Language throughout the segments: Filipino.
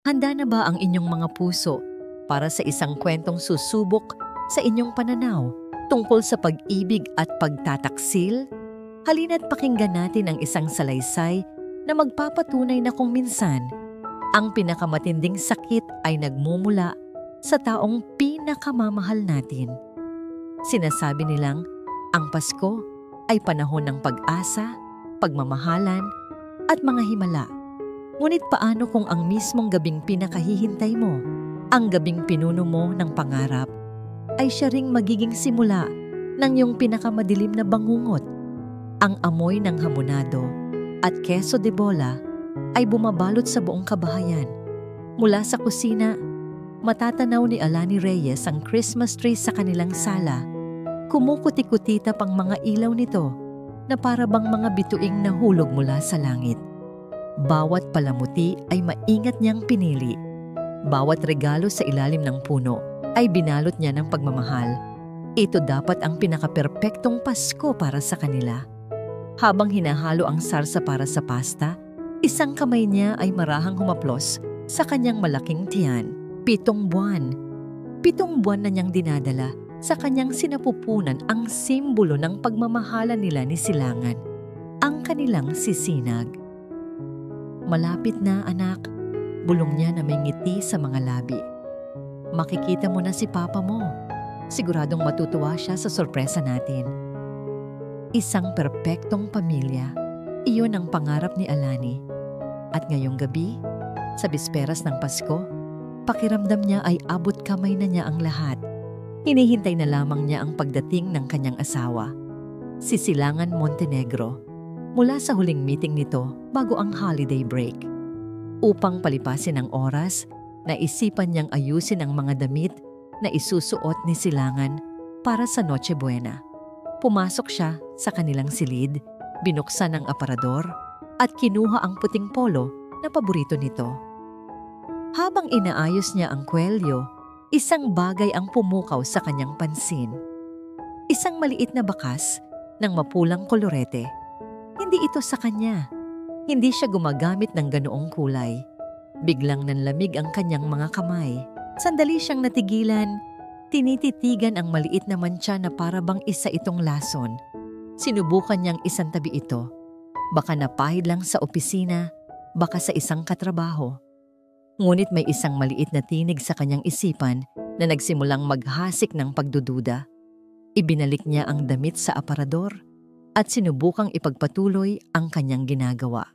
Handa na ba ang inyong mga puso para sa isang kwentong susubok sa inyong pananaw tungkol sa pag-ibig at pagtataksil? Halina't pakinggan natin ang isang salaysay na magpapatunay na kung minsan, ang pinakamatinding sakit ay nagmumula sa taong pinakamamahal natin. Sinasabi nilang, ang Pasko ay panahon ng pag-asa, pagmamahalan, at mga himala. Ngunit paano kung ang mismong gabing pinakahihintay mo, ang gabing pinuno mo ng pangarap, ay siya ring magiging simula ng iyong pinakamadilim na bangungot? Ang amoy ng hamonado at queso de bola ay bumabalot sa buong kabahayan. Mula sa kusina, matatanaw ni Alani Reyes ang Christmas tree sa kanilang sala. Kumukuti-kutita pang mga ilaw nito na para bang mga bituing nahulog mula sa langit. Bawat palamuti ay maingat niyang pinili. Bawat regalo sa ilalim ng puno ay binalot niya ng pagmamahal. Ito dapat ang pinakaperpektong Pasko para sa kanila. Habang hinahalo ang sarsa para sa pasta, isang kamay niya ay marahang humaplos sa kanyang malaking tiyan. 7 buwan. 7 buwan na niyang dinadala sa kanyang sinapupunan ang simbolo ng pagmamahala nila ni Silangan, ang kanilang sisinag. Malapit na, anak, bulong niya na may ngiti sa mga labi. Makikita mo na si Papa mo. Siguradong matutuwa siya sa sorpresa natin. Isang perpektong pamilya, iyon ang pangarap ni Alani. At ngayong gabi, sa bisperas ng Pasko, pakiramdam niya ay abot kamay na niya ang lahat. Hinihintay na lamang niya ang pagdating ng kanyang asawa, si Silangan Montenegro, mula sa huling meeting nito bago ang holiday break. Upang palipasin ang oras, naisipan niyang ayusin ang mga damit na isusuot ni Silangan para sa Noche Buena. Pumasok siya sa kanilang silid, binuksan ang aparador at kinuha ang puting polo na paborito nito. Habang inaayos niya ang kwelyo, isang bagay ang pumukaw sa kanyang pansin. Isang maliit na bakas ng mapulang kolorete. Hindi ito sa kanya. Hindi siya gumagamit ng ganoong kulay. Biglang nanlamig ang kanyang mga kamay. Sandali siyang natigilan. Tinititigan ang maliit na mantsa na para bang isa itong lason. Sinubukan niyang isantabi ito. Baka napahid lang sa opisina, baka sa isang katrabaho. Ngunit may isang maliit na tinig sa kanyang isipan na nagsimulang maghasik ng pagdududa. Ibinalik niya ang damit sa aparador at sinubukang ipagpatuloy ang kanyang ginagawa.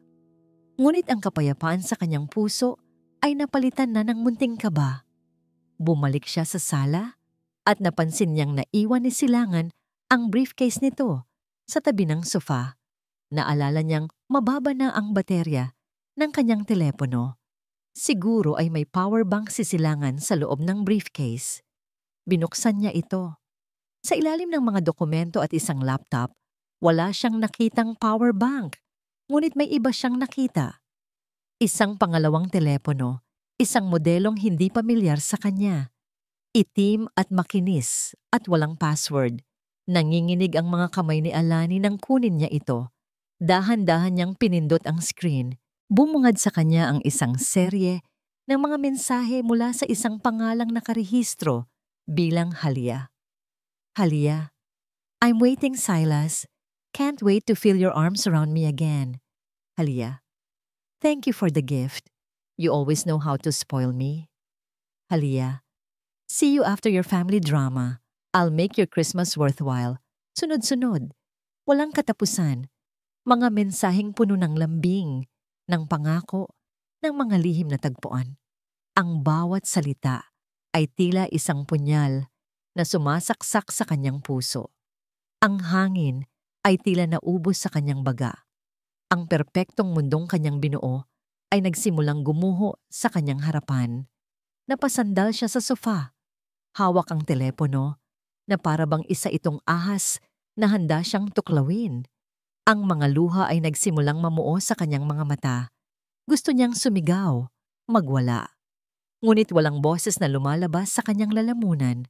Ngunit ang kapayapaan sa kanyang puso ay napalitan na ng munting kaba. Bumalik siya sa sala at napansin niyang naiwan ni Silangan ang briefcase nito sa tabi ng sofa. Naalala niyang mababa na ang baterya ng kanyang telepono. Siguro ay may power bank si Silangan sa loob ng briefcase. Binuksan niya ito. Sa ilalim ng mga dokumento at isang laptop, wala siyang nakitang power bank. Ngunit may iba siyang nakita. Isang pangalawang telepono, isang modelong hindi pamilyar sa kanya. Itim at makinis at walang password. Nanginginig ang mga kamay ni Alani nang kunin niya ito. Dahan-dahan niyang pinindot ang screen. Bumungad sa kanya ang isang serye ng mga mensahe mula sa isang pangalang nakarehistro bilang Halia. Halia, I'm waiting, Silas. Can't wait to feel your arms around me again. Halia, thank you for the gift. You always know how to spoil me. Halia, see you after your family drama. I'll make your Christmas worthwhile. Sunod-sunod. Walang katapusan. Mga mensaheng puno ng lambing, ng pangako, ng mga lihim na tagpuan. Ang bawat salita ay tila isang punyal na sumasaksak sa kanyang puso. Ang hangin ay tila naubos sa kanyang baga. Ang perpektong mundong kanyang binuo ay nagsimulang gumuho sa kanyang harapan. Napasandal siya sa sofa. Hawak ang telepono na para bang isa itong ahas na handa siyang tuklawin. Ang mga luha ay nagsimulang mamuo sa kanyang mga mata. Gusto niyang sumigaw, magwala. Ngunit walang boses na lumalabas sa kanyang lalamunan.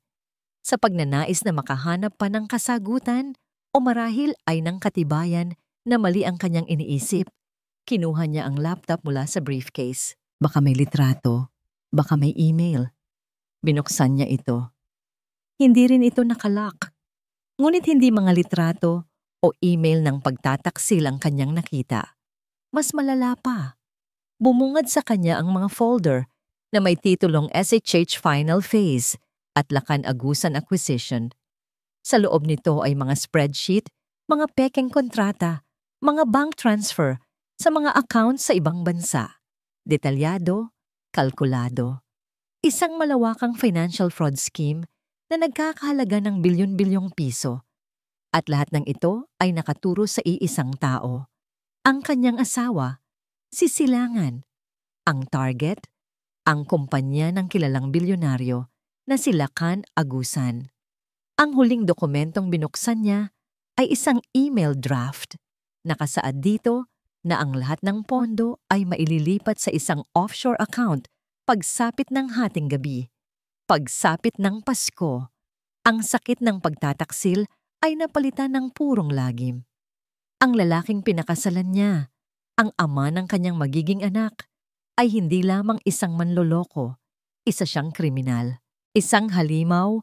Sa pagnanais na makahanap pa ng kasagutan o marahil ay ng katibayan na mali ang kanyang iniisip, kinuha niya ang laptop mula sa briefcase. Baka may litrato, baka may email. Binuksan niya ito. Hindi rin ito nakalock. Ngunit hindi mga litrato o email ng pagtataksil ang kanyang nakita. Mas malala pa. Bumungad sa kanya ang mga folder na may titulong SHH Final Phase at Lacan Agusan Acquisition. Sa loob nito ay mga spreadsheet, mga pekeng kontrata, mga bank transfer sa mga accounts sa ibang bansa. Detalyado, kalkulado. Isang malawakang financial fraud scheme na nagkakahalaga ng bilyon-bilyong piso. At lahat ng ito ay nakaturo sa iisang tao. Ang kanyang asawa, si Silangan. Ang target, ang kumpanya ng kilalang bilyonaryo na si Lacan Agusan. Ang huling dokumentong binuksan niya ay isang email draft. Nakasaad dito na ang lahat ng pondo ay maililipat sa isang offshore account pagsapit ng hating gabi. Pagsapit ng Pasko, ang sakit ng pagtataksil ay napalitan ng purong lagim. Ang lalaking pinakasalan niya, ang ama ng kanyang magiging anak, ay hindi lamang isang manloloko, isa siyang kriminal. Isang halimaw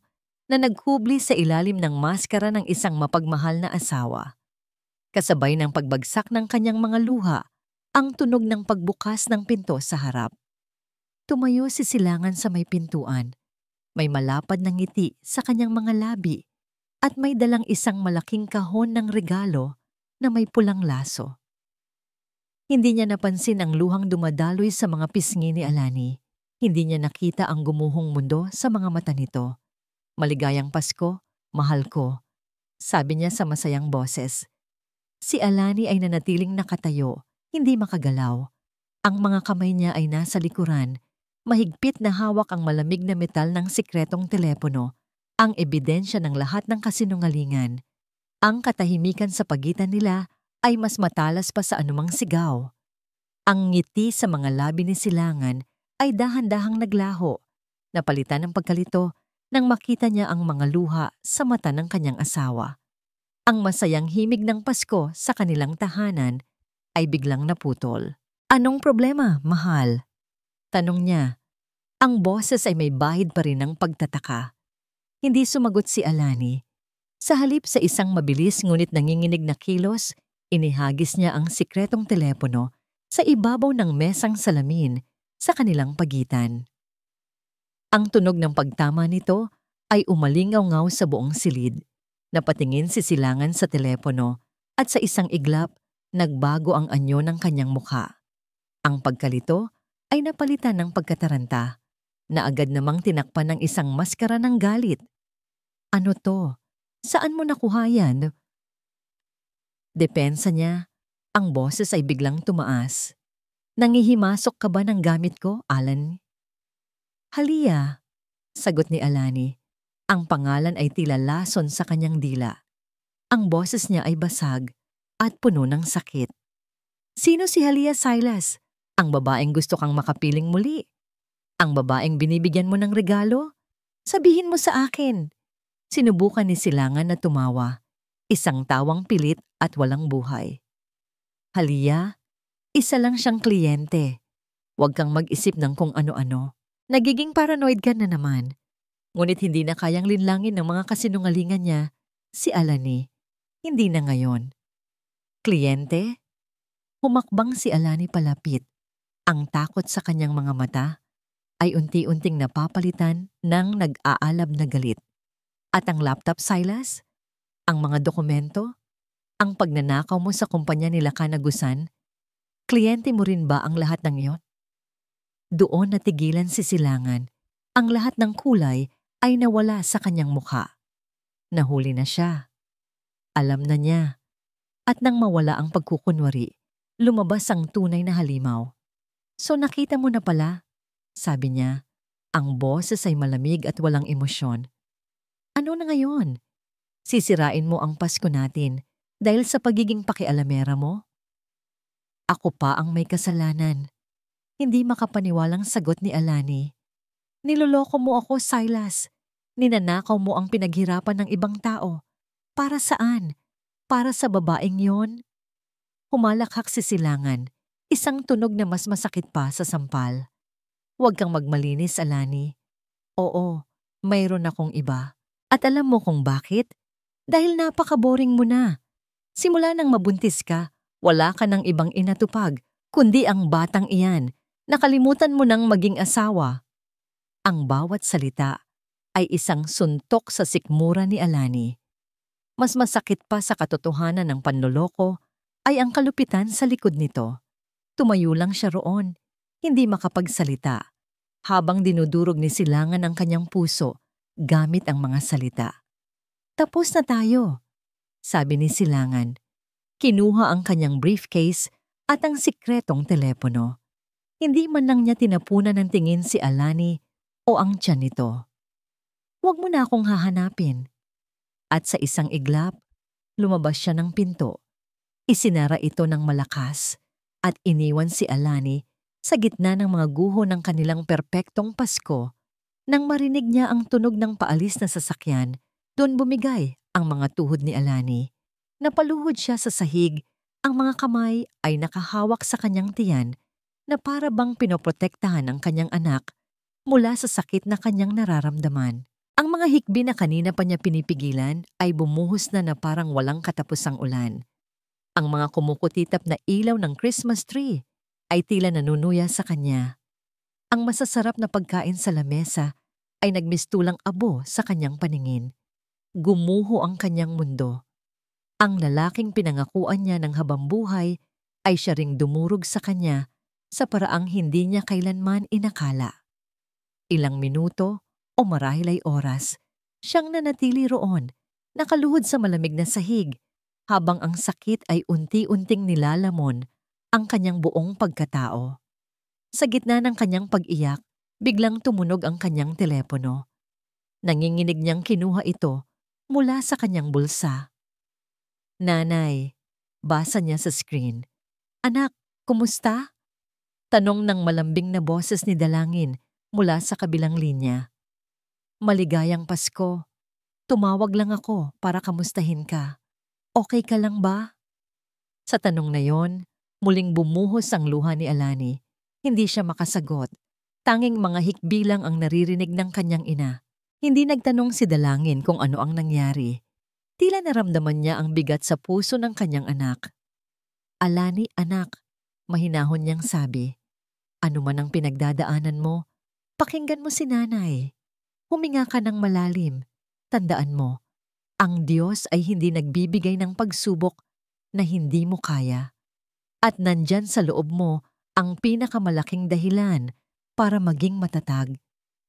na naghubli sa ilalim ng maskara ng isang mapagmahal na asawa. Kasabay ng pagbagsak ng kanyang mga luha, ang tunog ng pagbukas ng pinto sa harap. Tumayo si Silangan sa may pintuan. May malapad na ngiti sa kanyang mga labi at may dalang isang malaking kahon ng regalo na may pulang laso. Hindi niya napansin ang luhang dumadaloy sa mga pisngi ni Alani. Hindi niya nakita ang gumuhong mundo sa mga mata nito. Maligayang Pasko, mahal ko, sabi niya sa masayang boses. Si Alani ay nanatiling nakatayo, hindi makagalaw. Ang mga kamay niya ay nasa likuran. Mahigpit na hawak ang malamig na metal ng sikretong telepono, ang ebidensya ng lahat ng kasinungalingan. Ang katahimikan sa pagitan nila ay mas matalas pa sa anumang sigaw. Ang ngiti sa mga labi ni Silangan ay dahan-dahang naglaho, napalitan ng pagkalito nang makita niya ang mga luha sa mata ng kanyang asawa. Ang masayang himig ng Pasko sa kanilang tahanan ay biglang naputol. Anong problema, mahal? Tanong niya. Ang boses ay may bahid pa rin ng pagtataka. Hindi sumagot si Alani. Sa halip sa isang mabilis ngunit nanginginig na kilos, inihagis niya ang sikretong telepono sa ibabaw ng mesang salamin sa kanilang pagitan. Ang tunog ng pagtama nito ay umalingaw-ngaw sa buong silid. Napatingin si Silangan sa telepono at sa isang iglap, nagbago ang anyo ng kanyang mukha. Ang pagkalito ay napalitan ng pagkataranta, na agad namang tinakpan ng isang maskara ng galit. Ano to? Saan mo nakuha yan? Depensa niya, ang boses ay biglang tumaas. Nangihimasok ka ba ng gamit ko, Alan? Halia, sagot ni Alani. Ang pangalan ay tila lason sa kanyang dila. Ang boses niya ay basag at puno ng sakit. Sino si Halia Silas? Ang babaeng gusto kang makapiling muli. Ang babaeng binibigyan mo ng regalo? Sabihin mo sa akin. Sinubukan ni Silangan na tumawa. Isang tawang pilit at walang buhay. Halia, isa lang siyang kliyente. Huwag kang mag-isip ng kung ano-ano. Nagiging paranoid ka na naman. Ngunit hindi na kayang linlangin ng mga kasinungalingan niya, si Alani. Hindi na ngayon. Kliyente? Humakbang si Alani palapit. Ang takot sa kanyang mga mata ay unti-unting napapalitan ng nag-aalab na galit. At ang laptop, Silas? Ang mga dokumento? Ang pagnanakaw mo sa kumpanya ni Lacan Agusan? Kliyente mo rin ba ang lahat ng iyon? Doon natigilan si Silangan. Ang lahat ng kulay ay nawala sa kanyang mukha. Nahuli na siya. Alam na niya. At nang mawala ang pagkukunwari, lumabas ang tunay na halimaw. So nakita mo na pala, sabi niya. Ang boses ay malamig at walang emosyon. Ano na ngayon? Sisirain mo ang Pasko natin dahil sa pagiging pakialamera mo? Ako pa ang may kasalanan. Hindi makapaniwalang sagot ni Alani. Niloloko mo ako, Silas. Ninanakaw mo ang pinaghirapan ng ibang tao. Para saan? Para sa babaeng yon? Humalakhak si Silangan, isang tunog na mas masakit pa sa sampal. Huwag kang magmalinis, Alani. Oo, mayroon akong iba. At alam mo kung bakit? Dahil napaka-boring mo na. Simula nang mabuntis ka, wala ka ng ibang inatupag, kundi ang batang iyan. Nakalimutan mo nang maging asawa. Ang bawat salita ay isang suntok sa sikmura ni Alani. Mas masakit pa sa katotohanan ng panloloko ay ang kalupitan sa likod nito. Tumayo lang siya roon, hindi makapagsalita, habang dinudurog ni Silangan ang kanyang puso gamit ang mga salita. Tapos na tayo, sabi ni Silangan. Kinuha ang kanyang briefcase at ang sikretong telepono. Hindi man lang niya tinapunan ng tingin si Alani o ang tiyan nito. Huwag mo na akong hahanapin. At sa isang iglap, lumabas siya ng pinto. Isinara ito ng malakas at iniwan si Alani sa gitna ng mga guho ng kanilang perpektong Pasko. Nang marinig niya ang tunog ng paalis na sasakyan, doon bumigay ang mga tuhod ni Alani. Napaluhod siya sa sahig, ang mga kamay ay nakahawak sa kanyang tiyan na para bang pinoprotektahan ang kanyang anak mula sa sakit na kanyang nararamdaman. Ang mga hikbi na kanina pa niya pinipigilan ay bumuhos na parang walang katapusang ulan. Ang mga kumukutitap na ilaw ng Christmas tree ay tila nanunuya sa kanya. Ang masasarap na pagkain sa lamesa ay nagmistulang abo sa kanyang paningin. Gumuho ang kanyang mundo. Ang lalaking pinangakuan niya ng habambuhay ay siya ring dumurog sa kanya sa paraang hindi niya kailanman inakala. Ilang minuto o marahil ay oras, siyang nanatili roon, nakaluhod sa malamig na sahig, habang ang sakit ay unti-unting nilalamon ang kanyang buong pagkatao. Sa gitna ng kanyang pag-iyak, biglang tumunog ang kanyang telepono. Nanginginig niyang kinuha ito mula sa kanyang bulsa. Nanay, basa niya sa screen. Anak, kumusta? Tanong ng malambing na boses ni Dalangin mula sa kabilang linya. Maligayang Pasko. Tumawag lang ako para kamustahin ka. Okay ka lang ba? Sa tanong na yon, muling bumuhos ang luha ni Alani. Hindi siya makasagot. Tanging mga hikbi lang ang naririnig ng kanyang ina. Hindi nagtanong si Dalangin kung ano ang nangyari. Tila naramdaman niya ang bigat sa puso ng kanyang anak. Alani, anak, mahinahon niyang sabi. Ano man ang pinagdadaanan mo, pakinggan mo si nanay. Huminga ka ng malalim. Tandaan mo, ang Diyos ay hindi nagbibigay ng pagsubok na hindi mo kaya. At nandyan sa loob mo ang pinakamalaking dahilan para maging matatag.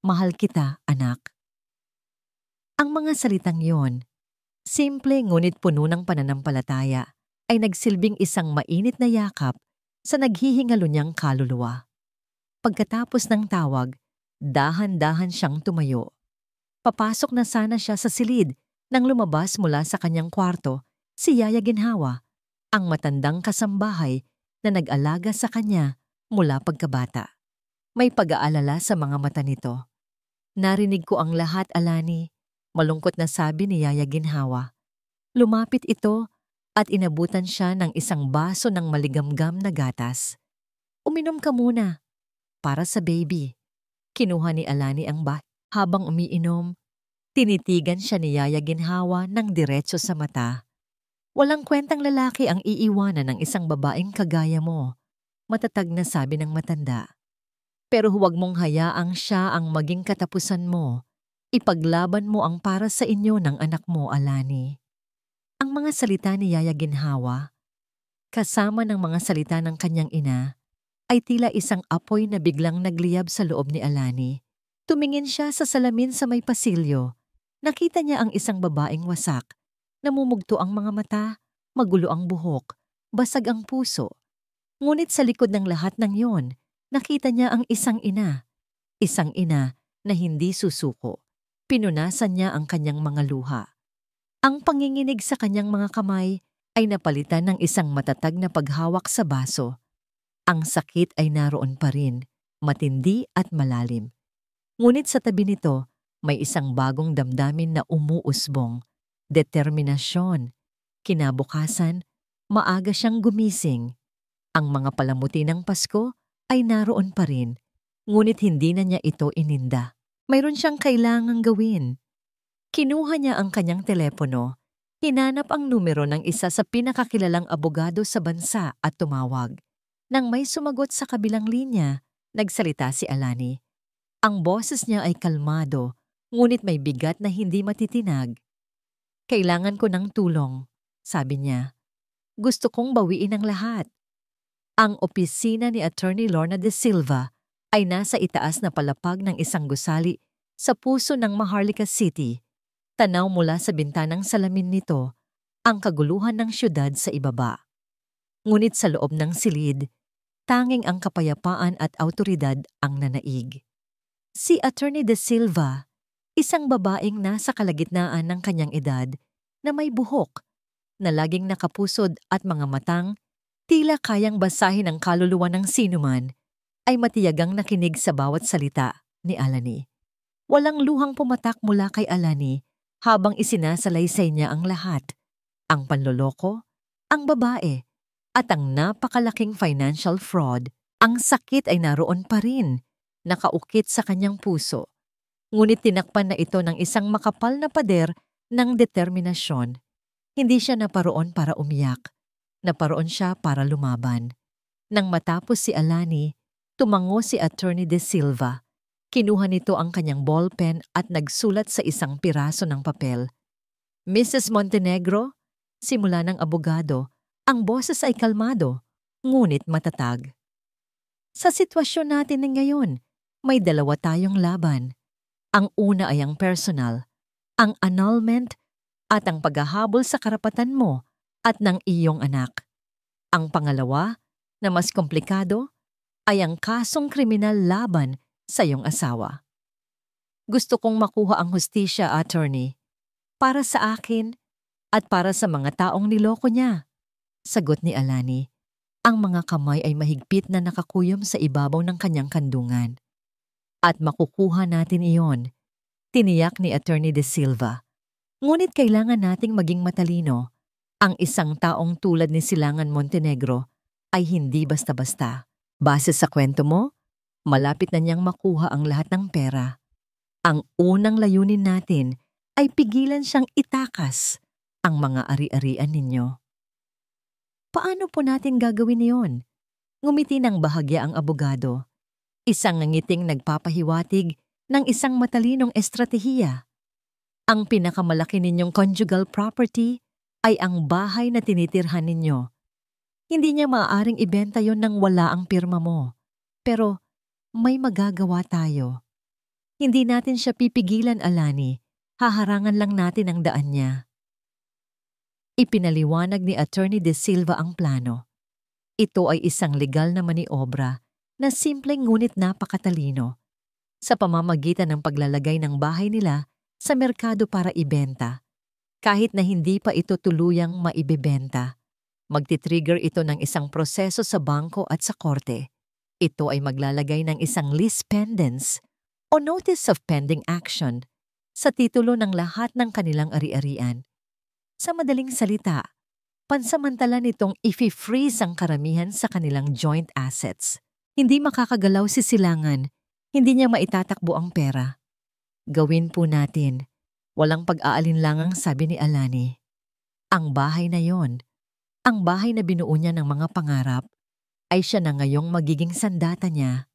Mahal kita, anak. Ang mga salitang yon, simple ngunit puno ng pananampalataya, ay nagsilbing isang mainit na yakap sa naghihingalo niyang kaluluwa. Pagkatapos ng tawag, dahan-dahan siyang tumayo. Papasok na sana siya sa silid nang lumabas mula sa kanyang kwarto si Yaya Ginhawa, ang matandang kasambahay na nag-alaga sa kanya mula pagkabata. May pag-aalala sa mga mata nito. Narinig ko ang lahat, Alani, malungkot na sabi ni Yaya Ginhawa. Lumapit ito at inabutan siya ng isang baso ng maligamgam na gatas. Uminom ka muna. Para sa baby. Kinuha ni Alani ang habang umiinom. Tinitigan siya ni Yaya Ginhawa ng diretso sa mata. Walang kwentang lalaki ang iiwanan ng isang babaeng kagaya mo, matatag na sabi ng matanda. Pero huwag mong hayaang siya ang maging katapusan mo. Ipaglaban mo ang para sa inyo ng anak mo, Alani. Ang mga salita ni Yaya Ginhawa, kasama ng mga salita ng kanyang ina, ay tila isang apoy na biglang nagliyab sa loob ni Alani. Tumingin siya sa salamin sa may pasilyo. Nakita niya ang isang babaeng wasak. Namumugto ang mga mata, magulo ang buhok, basag ang puso. Ngunit sa likod ng lahat ng yon, nakita niya ang isang ina. Isang ina na hindi susuko. Pinunasan niya ang kanyang mga luha. Ang panginginig sa kanyang mga kamay ay napalitan ng isang matatag na paghawak sa baso. Ang sakit ay naroon pa rin, matindi at malalim. Ngunit sa tabi nito, may isang bagong damdamin na umuusbong. Determinasyon. Kinabukasan, maaga siyang gumising. Ang mga palamuti ng Pasko ay naroon pa rin. Ngunit hindi na niya ito ininda. Mayroon siyang kailangang gawin. Kinuha niya ang kanyang telepono, hinanap ang numero ng isa sa pinakakilalang abogado sa bansa at tumawag. Nang may sumagot sa kabilang linya, nagsalita si Alani. Ang boses niya ay kalmado, ngunit may bigat na hindi matitinag. Kailangan ko ng tulong, sabi niya. Gusto kong bawiin ang lahat. Ang opisina ni Attorney Lorna de Silva ay nasa itaas na palapag ng isang gusali sa puso ng Maharlika City. Tanaw mula sa bintanang salamin nito ang kaguluhan ng syudad sa ibaba. Ngunit sa loob ng silid, tanging ang kapayapaan at awtoridad ang nanaig. Si Attorney de Silva, isang babaeng nasa kalagitnaan ng kanyang edad na may buhok, na laging nakapusod at mga matang, tila kayang basahin ang kaluluwa ng sinuman, ay matiyagang nakinig sa bawat salita ni Alani. Walang luhang pumatak mula kay Alani habang isinasalaysay niya ang lahat. Ang panloloko, ang babae, at ang napakalaking financial fraud. Ang sakit ay naroon pa rin, nakaukit sa kanyang puso. Ngunit tinakpan na ito ng isang makapal na pader ng determinasyon. Hindi siya naparoon para umiyak. Naparoon siya para lumaban. Nang matapos si Alani, tumango si Attorney de Silva. Kinuha nito ang kanyang ballpen at nagsulat sa isang piraso ng papel. Mrs. Montenegro, simula ng abogado, ang boses ay kalmado, ngunit matatag. Sa sitwasyon natin ngayon, may dalawa tayong laban. Ang una ay ang personal, ang annulment at ang paghahabol sa karapatan mo at ng iyong anak. Ang pangalawa, na mas komplikado, ay ang kasong kriminal laban sa iyong asawa. Gusto kong makuha ang hustisya, attorney, para sa akin at para sa mga taong niloko niya. Sagot ni Alani. Ang mga kamay ay mahigpit na nakakuyom sa ibabaw ng kanyang kandungan. At makukuha natin iyon, tiniyak ni Attorney de Silva. Ngunit kailangan nating maging matalino. Ang isang taong tulad ni Silangan Montenegro ay hindi basta-basta. Base sa kwento mo, malapit na niyang makuha ang lahat ng pera. Ang unang layunin natin ay pigilan siyang itakas ang mga ari-arian ninyo. Paano po natin gagawin iyon? Ngumiti ng bahagya ang abogado. Isang ngiting nagpapahiwatig ng isang matalinong estratehiya. Ang pinakamalaki ninyong conjugal property ay ang bahay na tinitirhan ninyo. Hindi niya maaaring ibenta yon nang wala ang pirma mo. Pero may magagawa tayo. Hindi natin siya pipigilan, Alani. Haharangan lang natin ang daan niya. Ipinaliwanag ni Attorney de Silva ang plano. Ito ay isang legal na maniobra na simpleng ngunit napakatalino sa pamamagitan ng paglalagay ng bahay nila sa merkado para ibenta. Kahit na hindi pa ito tuluyang maibebenta, magtitrigger ito ng isang proseso sa bangko at sa korte. Ito ay maglalagay ng isang lis pendens o notice of pending action sa titulo ng lahat ng kanilang ari-arian. Sa madaling salita, pansamantala nitong i-freeze ang karamihan sa kanilang joint assets. Hindi makakagalaw si Silangan, hindi niya maitatakbo ang pera. Gawin po natin, walang pag-aalinlangang sabi ni Alani. Ang bahay na yon, ang bahay na binuo niya ng mga pangarap, ay siya na ngayong magiging sandata niya.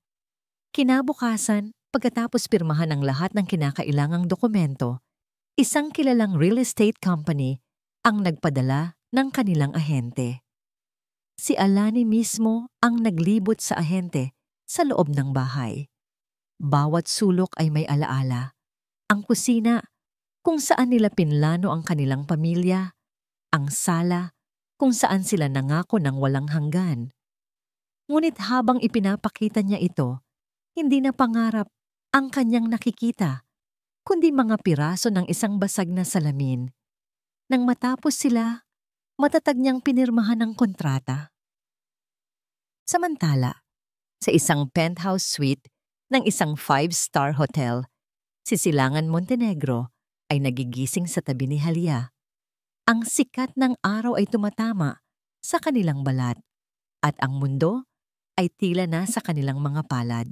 Kinabukasan, pagkatapos pirmahan ang lahat ng kinakailangang dokumento, isang kilalang real estate company ang nagpadala ng kanilang ahente. Si Alani mismo ang naglibot sa ahente sa loob ng bahay. Bawat sulok ay may alaala. Ang kusina, kung saan nila pinlano ang kanilang pamilya, ang sala, kung saan sila nangako ng walang hanggan. Ngunit habang ipinapakita niya ito, hindi na pangarap ang kanyang nakikita, kundi mga piraso ng isang basag na salamin. Nang matapos sila, matatag niyang pinirmahan ang kontrata. Samantala, sa isang penthouse suite ng isang 5-star hotel, si Silangan Montenegro ay nagigising sa tabi ni Halia. Ang sikat ng araw ay tumatama sa kanilang balat at ang mundo ay tila na sa kanilang mga palad.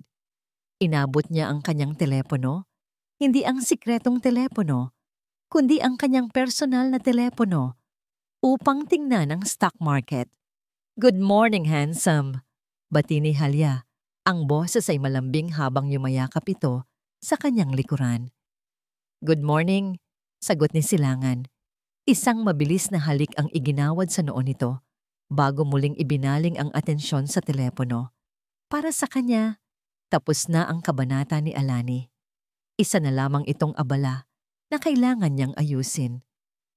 Inabot niya ang kanyang telepono, hindi ang sikretong telepono, kundi ang kanyang personal na telepono upang tingnan ang stock market. "Good morning, handsome," bati ni Halya. Ang boses ay malambing habang yumayakap ito sa kanyang likuran. "Good morning," sagot ni Silangan. Isang mabilis na halik ang iginawad sa noo nito bago muling ibinaling ang atensyon sa telepono. Para sa kanya, tapos na ang kabanata ni Alani. Isa na lamang itong abala na kailangan niyang ayusin.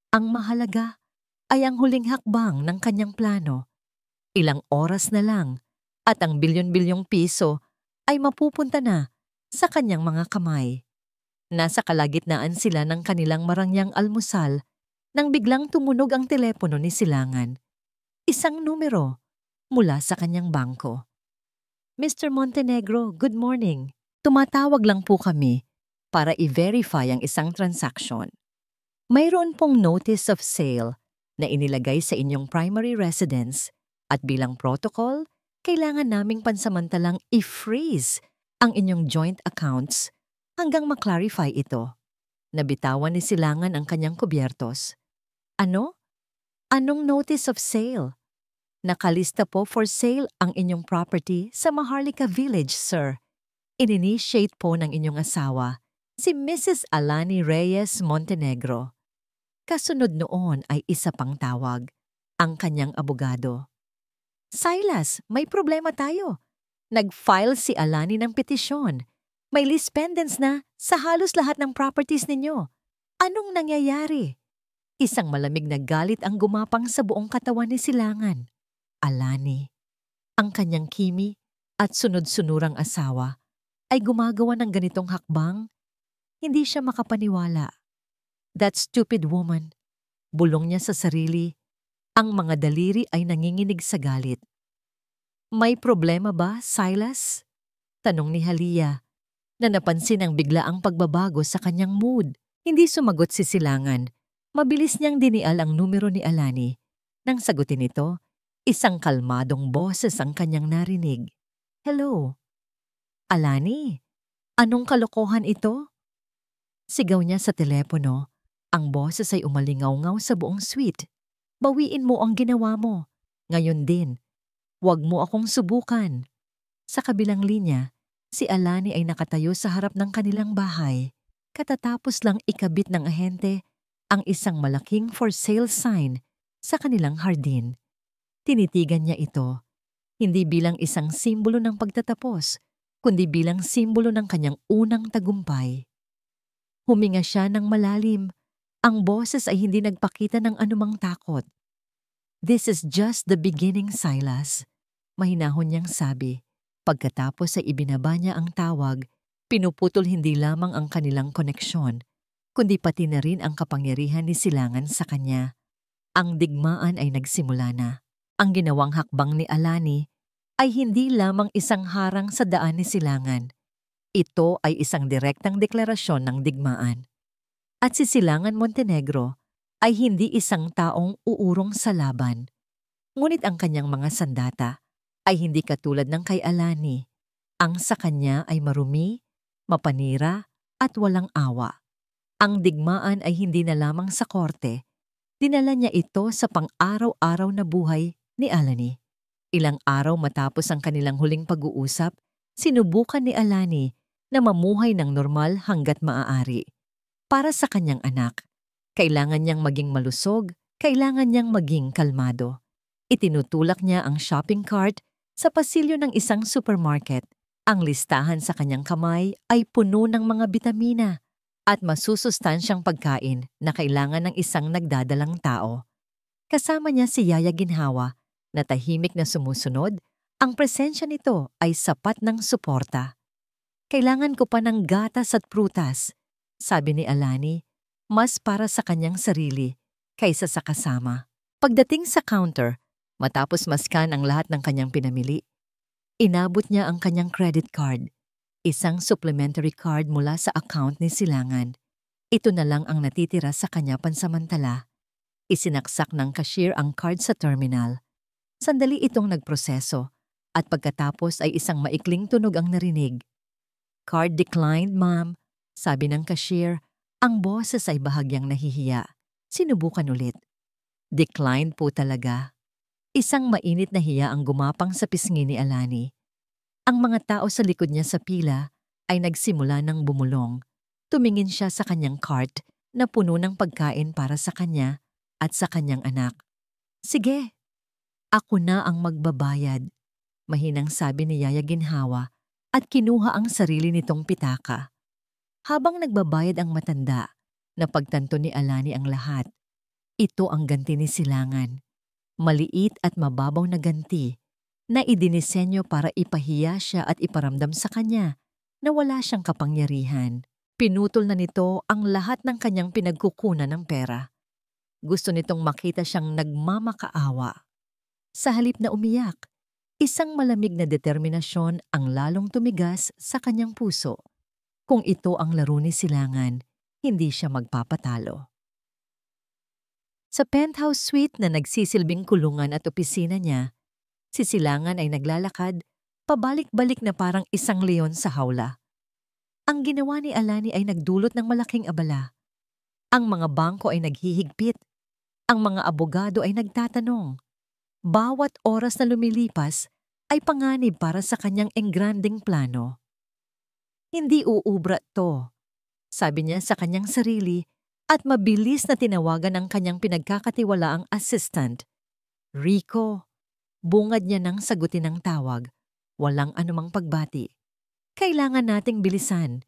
Ang mahalaga ay ang huling hakbang ng kanyang plano. Ilang oras na lang at ang bilyon-bilyong piso ay mapupunta na sa kanyang mga kamay. Nasa kalagitnaan sila ng kanilang marangyang almusal nang biglang tumunog ang telepono ni Silangan. Isang numero mula sa kanyang bangko. "Mr. Montenegro, good morning. Tumatawag lang po kami para i-verify ang isang transaksyon. Mayroon pong notice of sale na inilagay sa inyong primary residence at bilang protocol, kailangan naming pansamantalang i-freeze ang inyong joint accounts hanggang maklarify ito." Nabitawan ni Silangan ang kanyang kubyertos. "Ano? Anong notice of sale?" "Nakalista po for sale ang inyong property sa Maharlika Village, sir. Ininitiate po ng inyong asawa, si Mrs. Alani Reyes Montenegro." Kasunod noon ay isa pang tawag, ang kanyang abogado. "Silas, may problema tayo. Nag-file si Alani ng petisyon. May lease pendants na sa halos lahat ng properties ninyo. Anong nangyayari?" Isang malamig na galit ang gumapang sa buong katawan ni Silangan. Alani, ang kanyang kimi at sunod-sunurang asawa, ay gumagawa ng ganitong hakbang? Hindi siya makapaniwala. That stupid woman. Bulong niya sa sarili. Ang mga daliri ay nanginginig sa galit. "May problema ba, Silas?" tanong ni Halya, na napansin ang biglaang pagbabago sa kanyang mood. Hindi sumagot si Silangan. Mabilis niyang dinial ang numero ni Alani. Nang sagutin ito, isang kalmadong boses ang kanyang narinig. "Hello? Alani, anong kalokohan ito?" Sigaw niya sa telepono. Ang boses ay umalingaw-ngaw sa buong suite. "Bawiin mo ang ginawa mo. Ngayon din. Huwag mo akong subukan." Sa kabilang linya, si Alani ay nakatayo sa harap ng kanilang bahay. Katatapos lang ikabit ng ahente ang isang malaking for sale sign sa kanilang hardin. Tinitigan niya ito, hindi bilang isang simbolo ng pagtatapos, kundi bilang simbolo ng kanyang unang tagumpay. Huminga siya ng malalim. Ang boses ay hindi nagpakita ng anumang takot. "This is just the beginning, Silas," mahinahon niyang sabi. Pagkatapos ay ibinaba niya ang tawag, pinuputol hindi lamang ang kanilang koneksyon, kundi pati na rin ang kapangyarihan ni Silangan sa kanya. Ang digmaan ay nagsimula na. Ang ginawang hakbang ni Alani ay hindi lamang isang harang sa daan ni Silangan. Ito ay isang direktang deklarasyon ng digmaan. At si Silangan Montenegro ay hindi isang taong uurong sa laban. Ngunit ang kanyang mga sandata ay hindi katulad ng kay Alani. Ang sa kanya ay marumi, mapanira at walang awa. Ang digmaan ay hindi na lamang sa korte. Dinala niya ito sa pang-araw-araw na buhay ni Alani. Ilang araw matapos ang kanilang huling pag-uusap, sinubukan ni Alani na mamuhay ng normal hanggat maaari. Para sa kanyang anak, kailangan niyang maging malusog, kailangan niyang maging kalmado. Itinutulak niya ang shopping cart sa pasilyo ng isang supermarket. Ang listahan sa kanyang kamay ay puno ng mga bitamina at masusustansyang pagkain na kailangan ng isang nagdadalang tao. Kasama niya si Yaya Ginhawa na tahimik na sumusunod. Ang presensya nito ay sapat ng suporta. "Kailangan ko pa ng gatas at prutas," sabi ni Alani, mas para sa kanyang sarili kaysa sa kasama. Pagdating sa counter, matapos maskan ang lahat ng kanyang pinamili, inabot niya ang kanyang credit card, isang supplementary card mula sa account ni Silangan. Ito na lang ang natitira sa kanya pansamantala. Isinaksak ng cashier ang card sa terminal. Sandali itong nagproseso at pagkatapos ay isang maikling tunog ang narinig. Card declined, ma'am. Sabi ng cashier, ang boses ay bahagyang nahihiya. Sinubukan ulit. Declined po talaga. Isang mainit na hiya ang gumapang sa pisngi ni Alani. Ang mga tao sa likod niya sa pila ay nagsimula ng bumulong. Tumingin siya sa kanyang cart na puno ng pagkain para sa kanya at sa kanyang anak. Sige, ako na ang magbabayad, mahinang sabi ni Yaya Ginhawa at kinuha ang sarili nitong pitaka. Habang nagbabayad ang matanda, napagtanto ni Alani ang lahat. Ito ang ganti ni Silangan. Maliit at mababaw na ganti na idinisenyo para ipahiya siya at iparamdam sa kanya na wala siyang kapangyarihan. Pinutol na nito ang lahat ng kanyang pinagkukunan ng pera. Gusto nitong makita siyang nagmamakaawa. Sa halip na umiyak, isang malamig na determinasyon ang lalong tumigas sa kanyang puso. Kung ito ang laro ni Silangan, hindi siya magpapatalo. Sa penthouse suite na nagsisilbing kulungan at opisina niya, si Silangan ay naglalakad, pabalik-balik na parang isang leon sa hawla. Ang ginawa ni Alani ay nagdulot ng malaking abala. Ang mga bangko ay naghihigpit. Ang mga abogado ay nagtatanong. Bawat oras na lumilipas ay panganib para sa kanyang engranding plano. Hindi uubra to, sabi niya sa kanyang sarili at mabilis na tinawagan ang kanyang pinagkakatiwalaang assistant. Rico, bungad niya nang sagutin ang tawag. Walang anumang pagbati. Kailangan nating bilisan.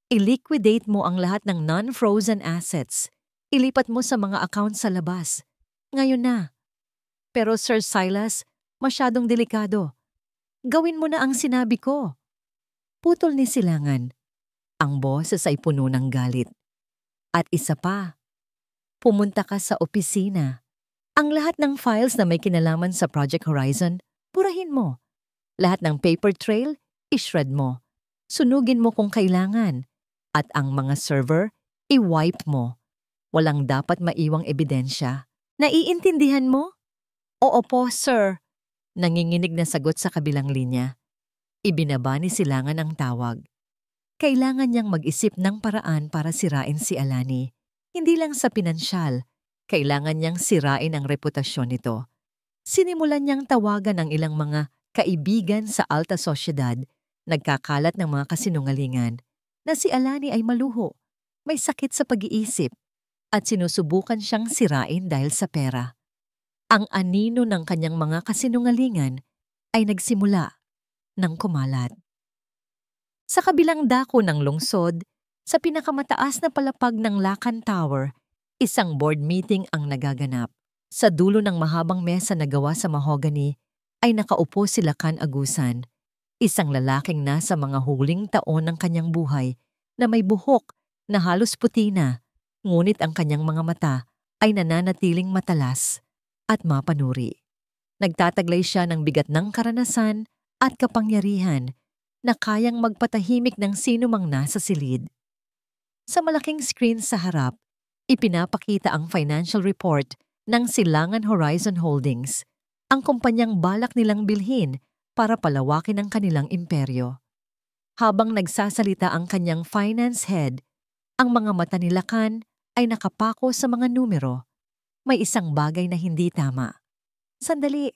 I-liquidate mo ang lahat ng non-frozen assets. Ilipat mo sa mga account sa labas. Ngayon na. Pero Sir Silas, masyadong delikado. Gawin mo na ang sinabi ko. Putol ni Silangan. Ang boses ay puno ng galit. At isa pa, pumunta ka sa opisina. Ang lahat ng files na may kinalaman sa Project Horizon, purahin mo. Lahat ng paper trail, i-shred mo. Sunugin mo kung kailangan. At ang mga server, i-wipe mo. Walang dapat maiwang ebidensya. Naiintindihan mo? Oo po, sir. Nanginginig na sagot sa kabilang linya. Ibinaba ni Silangan ang tawag. Kailangan niyang mag-isip ng paraan para sirain si Alani. Hindi lang sa pinansyal, kailangan niyang sirain ang reputasyon nito. Sinimulan niyang tawagan ang ilang mga kaibigan sa alta sosyedad, nagkakalat ng mga kasinungalingan, na si Alani ay maluho, may sakit sa pag-iisip, at sinusubukan siyang sirain dahil sa pera. Ang anino ng kanyang mga kasinungalingan ay nagsimula ng kumalat. Sa kabilang dako ng lungsod, sa pinakamataas na palapag ng Lakan Tower, isang board meeting ang nagaganap. Sa dulo ng mahabang mesa na gawa sa mahogany ay nakaupo si Lakan Agusan, isang lalaking nasa mga huling taon ng kanyang buhay na may buhok na halos puti na, ngunit ang kanyang mga mata ay nananatiling matalas at mapanuri. Nagtataglay siya ng bigat ng karanasan at kapangyarihan na kayang magpatahimik ng sinumang nasa silid. Sa malaking screen sa harap, ipinapakita ang financial report ng Silangan Horizon Holdings, ang kumpanyang balak nilang bilhin para palawakin ang kanilang imperyo. Habang nagsasalita ang kanyang finance head, ang mga mata ni Lakan ay nakapako sa mga numero. May isang bagay na hindi tama. Sandali,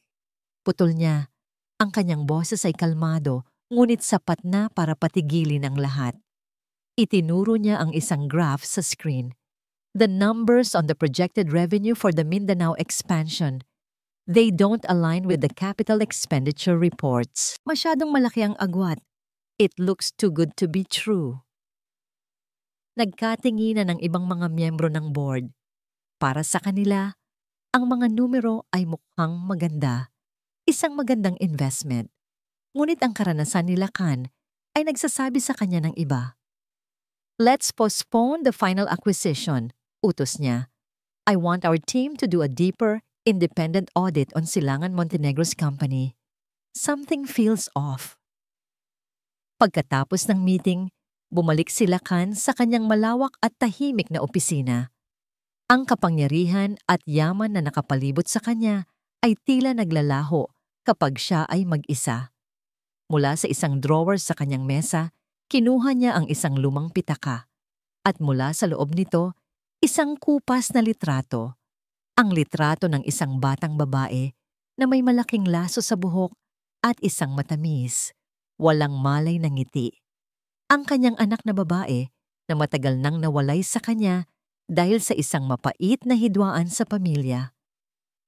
putol niya. Ang kanyang boses ay kalmado, ngunit sapat na para patigilin ang lahat. Itinuro niya ang isang graph sa screen. The numbers on the projected revenue for the Mindanao expansion, they don't align with the capital expenditure reports. Masyadong malaki ang agwat. It looks too good to be true. Nagkatinginan ng ibang mga miyembro ng board. Para sa kanila, ang mga numero ay mukhang maganda. Isang magandang investment. Ngunit ang karanasan ni Lakan ay nagsasabi sa kanya ng iba. Let's postpone the final acquisition, utos niya. I want our team to do a deeper, independent audit on Silangan Montenegro's company. Something feels off. Pagkatapos ng meeting, bumalik si Lakan sa kanyang malawak at tahimik na opisina. Ang kapangyarihan at yaman na nakapalibot sa kanya ay tila naglalaho kapag siya ay mag-isa. Mula sa isang drawer sa kanyang mesa, Kinuha niya ang isang lumang pitaka at mula sa loob nito, isang kupas na litrato. Ang litrato ng isang batang babae na may malaking laso sa buhok at isang matamis, walang malay na ngiti. Ang kanyang anak na babae na matagal nang nawalay sa kanya dahil sa isang mapait na hidwaan sa pamilya.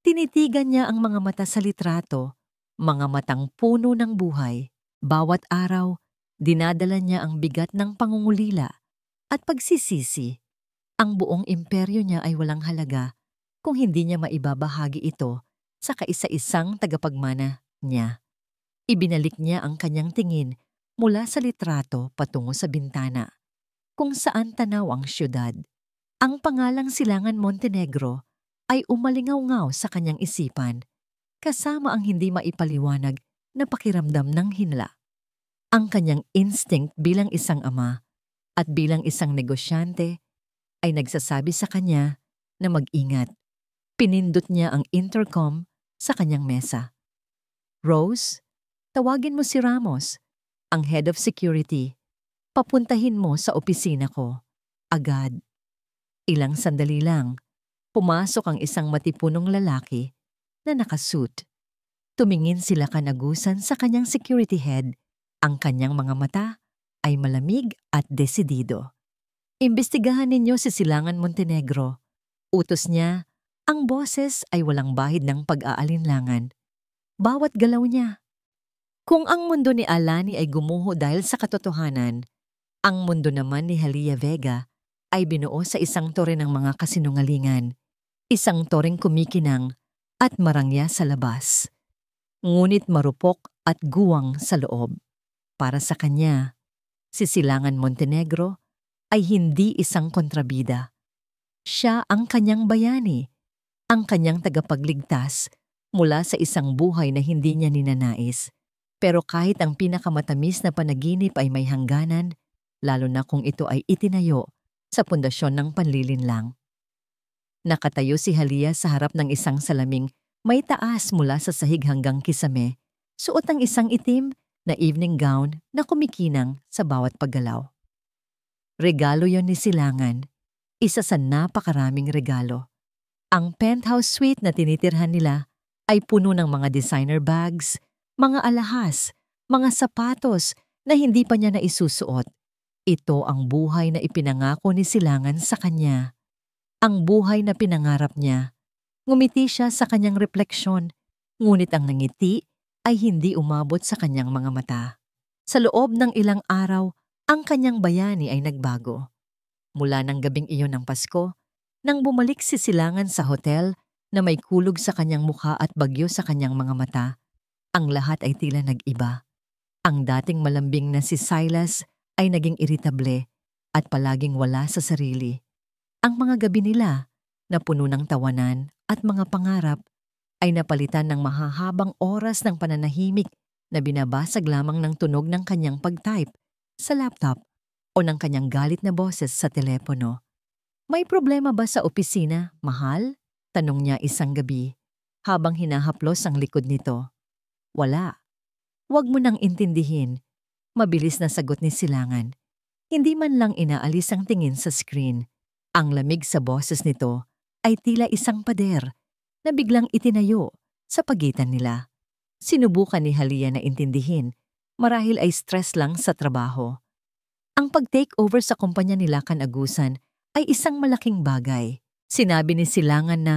Tinitigan niya ang mga mata sa litrato, mga matang puno ng buhay. Bawat araw, dinadala niya ang bigat ng pangungulila at pagsisisi. Ang buong imperyo niya ay walang halaga kung hindi niya maibabahagi ito sa kaisa-isang tagapagmana niya. Ibinalik niya ang kanyang tingin mula sa litrato patungo sa bintana, kung saan tanaw ang siyudad. Ang pangalang Silangan Montenegro ay umalingaw-ngaw sa kanyang isipan, kasama ang hindi maipaliwanag na pakiramdam ng hinla. Ang kanyang instinct bilang isang ama at bilang isang negosyante ay nagsasabi sa kanya na mag-ingat. Pinindot niya ang intercom sa kanyang mesa. "Rose, tawagin mo si Ramos, ang head of security. Papuntahin mo sa opisina ko. Agad." Ilang sandali lang, pumasok ang isang matipunong lalaki na nakasuit. Tumingin sila kanagusan sa kanyang security head. Ang kanyang mga mata ay malamig at desidido. "Imbestigahan ninyo si Silangan Montenegro." Utos niya, ang boses ay walang bahid ng pag-aalinlangan. Bawat galaw niya. Kung ang mundo ni Alani ay gumuho dahil sa katotohanan, ang mundo naman ni Halia Vega ay binuo sa isang tore ng mga kasinungalingan, isang toreng kumikinang at marangya sa labas, ngunit marupok at guwang sa loob. Para sa kanya, si Silangan Montenegro ay hindi isang kontrabida. Siya ang kanyang bayani, ang kanyang tagapagligtas mula sa isang buhay na hindi niya ninanais. Pero kahit ang pinakamatamis na panaginip ay may hangganan, lalo na kung ito ay itinayo sa pundasyon ng panlilinlang. Nakatayo si Halia sa harap ng isang salaming may taas mula sa sahig hanggang kisame, suot ang isang itim na evening gown na kumikinang sa bawat paggalaw. Regalo yon ni Silangan, isa sa napakaraming regalo. Ang penthouse suite na tinitirhan nila ay puno ng mga designer bags, mga alahas, mga sapatos na hindi pa niya naisusuot. Ito ang buhay na ipinangako ni Silangan sa kanya. Ang buhay na pinangarap niya. Ngumiti siya sa kanyang refleksyon, ngunit ang nangiti ay hindi umabot sa kanyang mga mata. Sa loob ng ilang araw, ang kanyang bayani ay nagbago. Mula ng gabing iyon ng Pasko, nang bumalik si Silangan sa hotel na may kulog sa kanyang mukha at bagyo sa kanyang mga mata, ang lahat ay tila nag-iba. Ang dating malambing na si Silas ay naging iritable at palaging wala sa sarili. Ang mga gabi nila, na puno ng tawanan at mga pangarap, ay napalitan ng mahahabang oras ng pananahimik na binabasag lamang ng tunog ng kanyang pag-type sa laptop o ng kanyang galit na boses sa telepono. "May problema ba sa opisina, mahal?" tanong niya isang gabi, habang hinahaplos ang likod nito. "Wala. Huwag mo nang intindihin," mabilis na sagot ni Silangan. Hindi man lang inaalis ang tingin sa screen. Ang lamig sa boses nito ay tila isang pader na biglang itinayo sa pagitan nila. Sinubukan ni Halia na intindihin, marahil ay stress lang sa trabaho. Ang pag-take over sa kumpanya nila kanagusan ay isang malaking bagay. Sinabi ni Silangan na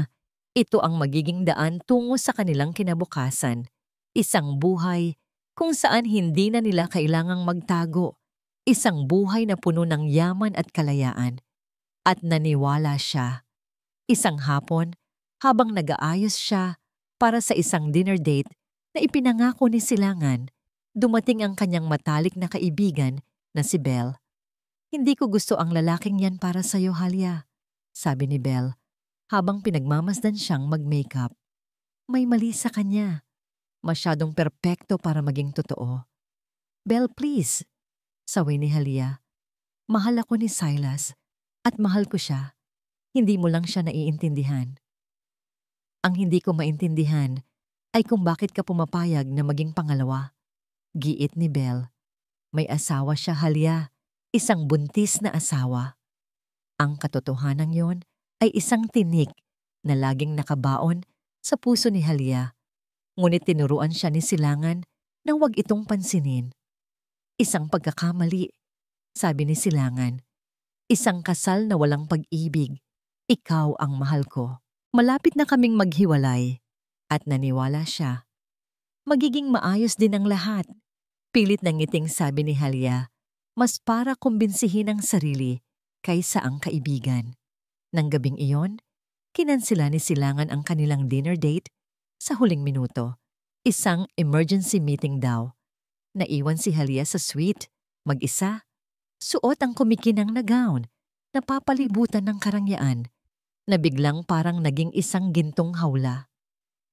ito ang magiging daan tungo sa kanilang kinabukasan. Isang buhay kung saan hindi na nila kailangang magtago. Isang buhay na puno ng yaman at kalayaan. At naniwala siya. Isang hapon, habang nag-aayos siya para sa isang dinner date na ipinangako ni Silangan, dumating ang kanyang matalik na kaibigan na si Belle. "Hindi ko gusto ang lalaking yan para sa'yo, Halia," sabi ni Belle, habang pinagmamasdan siyang mag-makeup. "May mali sa kanya. Masyadong perpekto para maging totoo." "Belle, please," sawi ni Halia. "Mahal ako ni Silas at mahal ko siya. Hindi mo lang siya naiintindihan." "Ang hindi ko maintindihan ay kung bakit ka pumapayag na maging pangalawa," giit ni Belle. May asawa siya, Halia. Isang buntis na asawa. Ang katotohanan yon ay isang tinik na laging nakabaon sa puso ni Halia. Ngunit tinuruan siya ni Silangan na huwag itong pansinin. Isang pagkakamali, sabi ni Silangan. Isang kasal na walang pag-ibig. Ikaw ang mahal ko. Malapit na kaming maghiwalay. At naniwala siya. Magiging maayos din ang lahat. Pilit ng ngiting sabi ni Halia, mas para kumbinsihin ang sarili kaysa ang kaibigan. Nang gabing iyon, kinansila ni Silangan ang kanilang dinner date sa huling minuto. Isang emergency meeting daw. Naiwan si Halia sa suite, mag-isa. Suot ang kumikinang na gown, napapalibutan ng karangyaan, na biglang parang naging isang gintong hawla.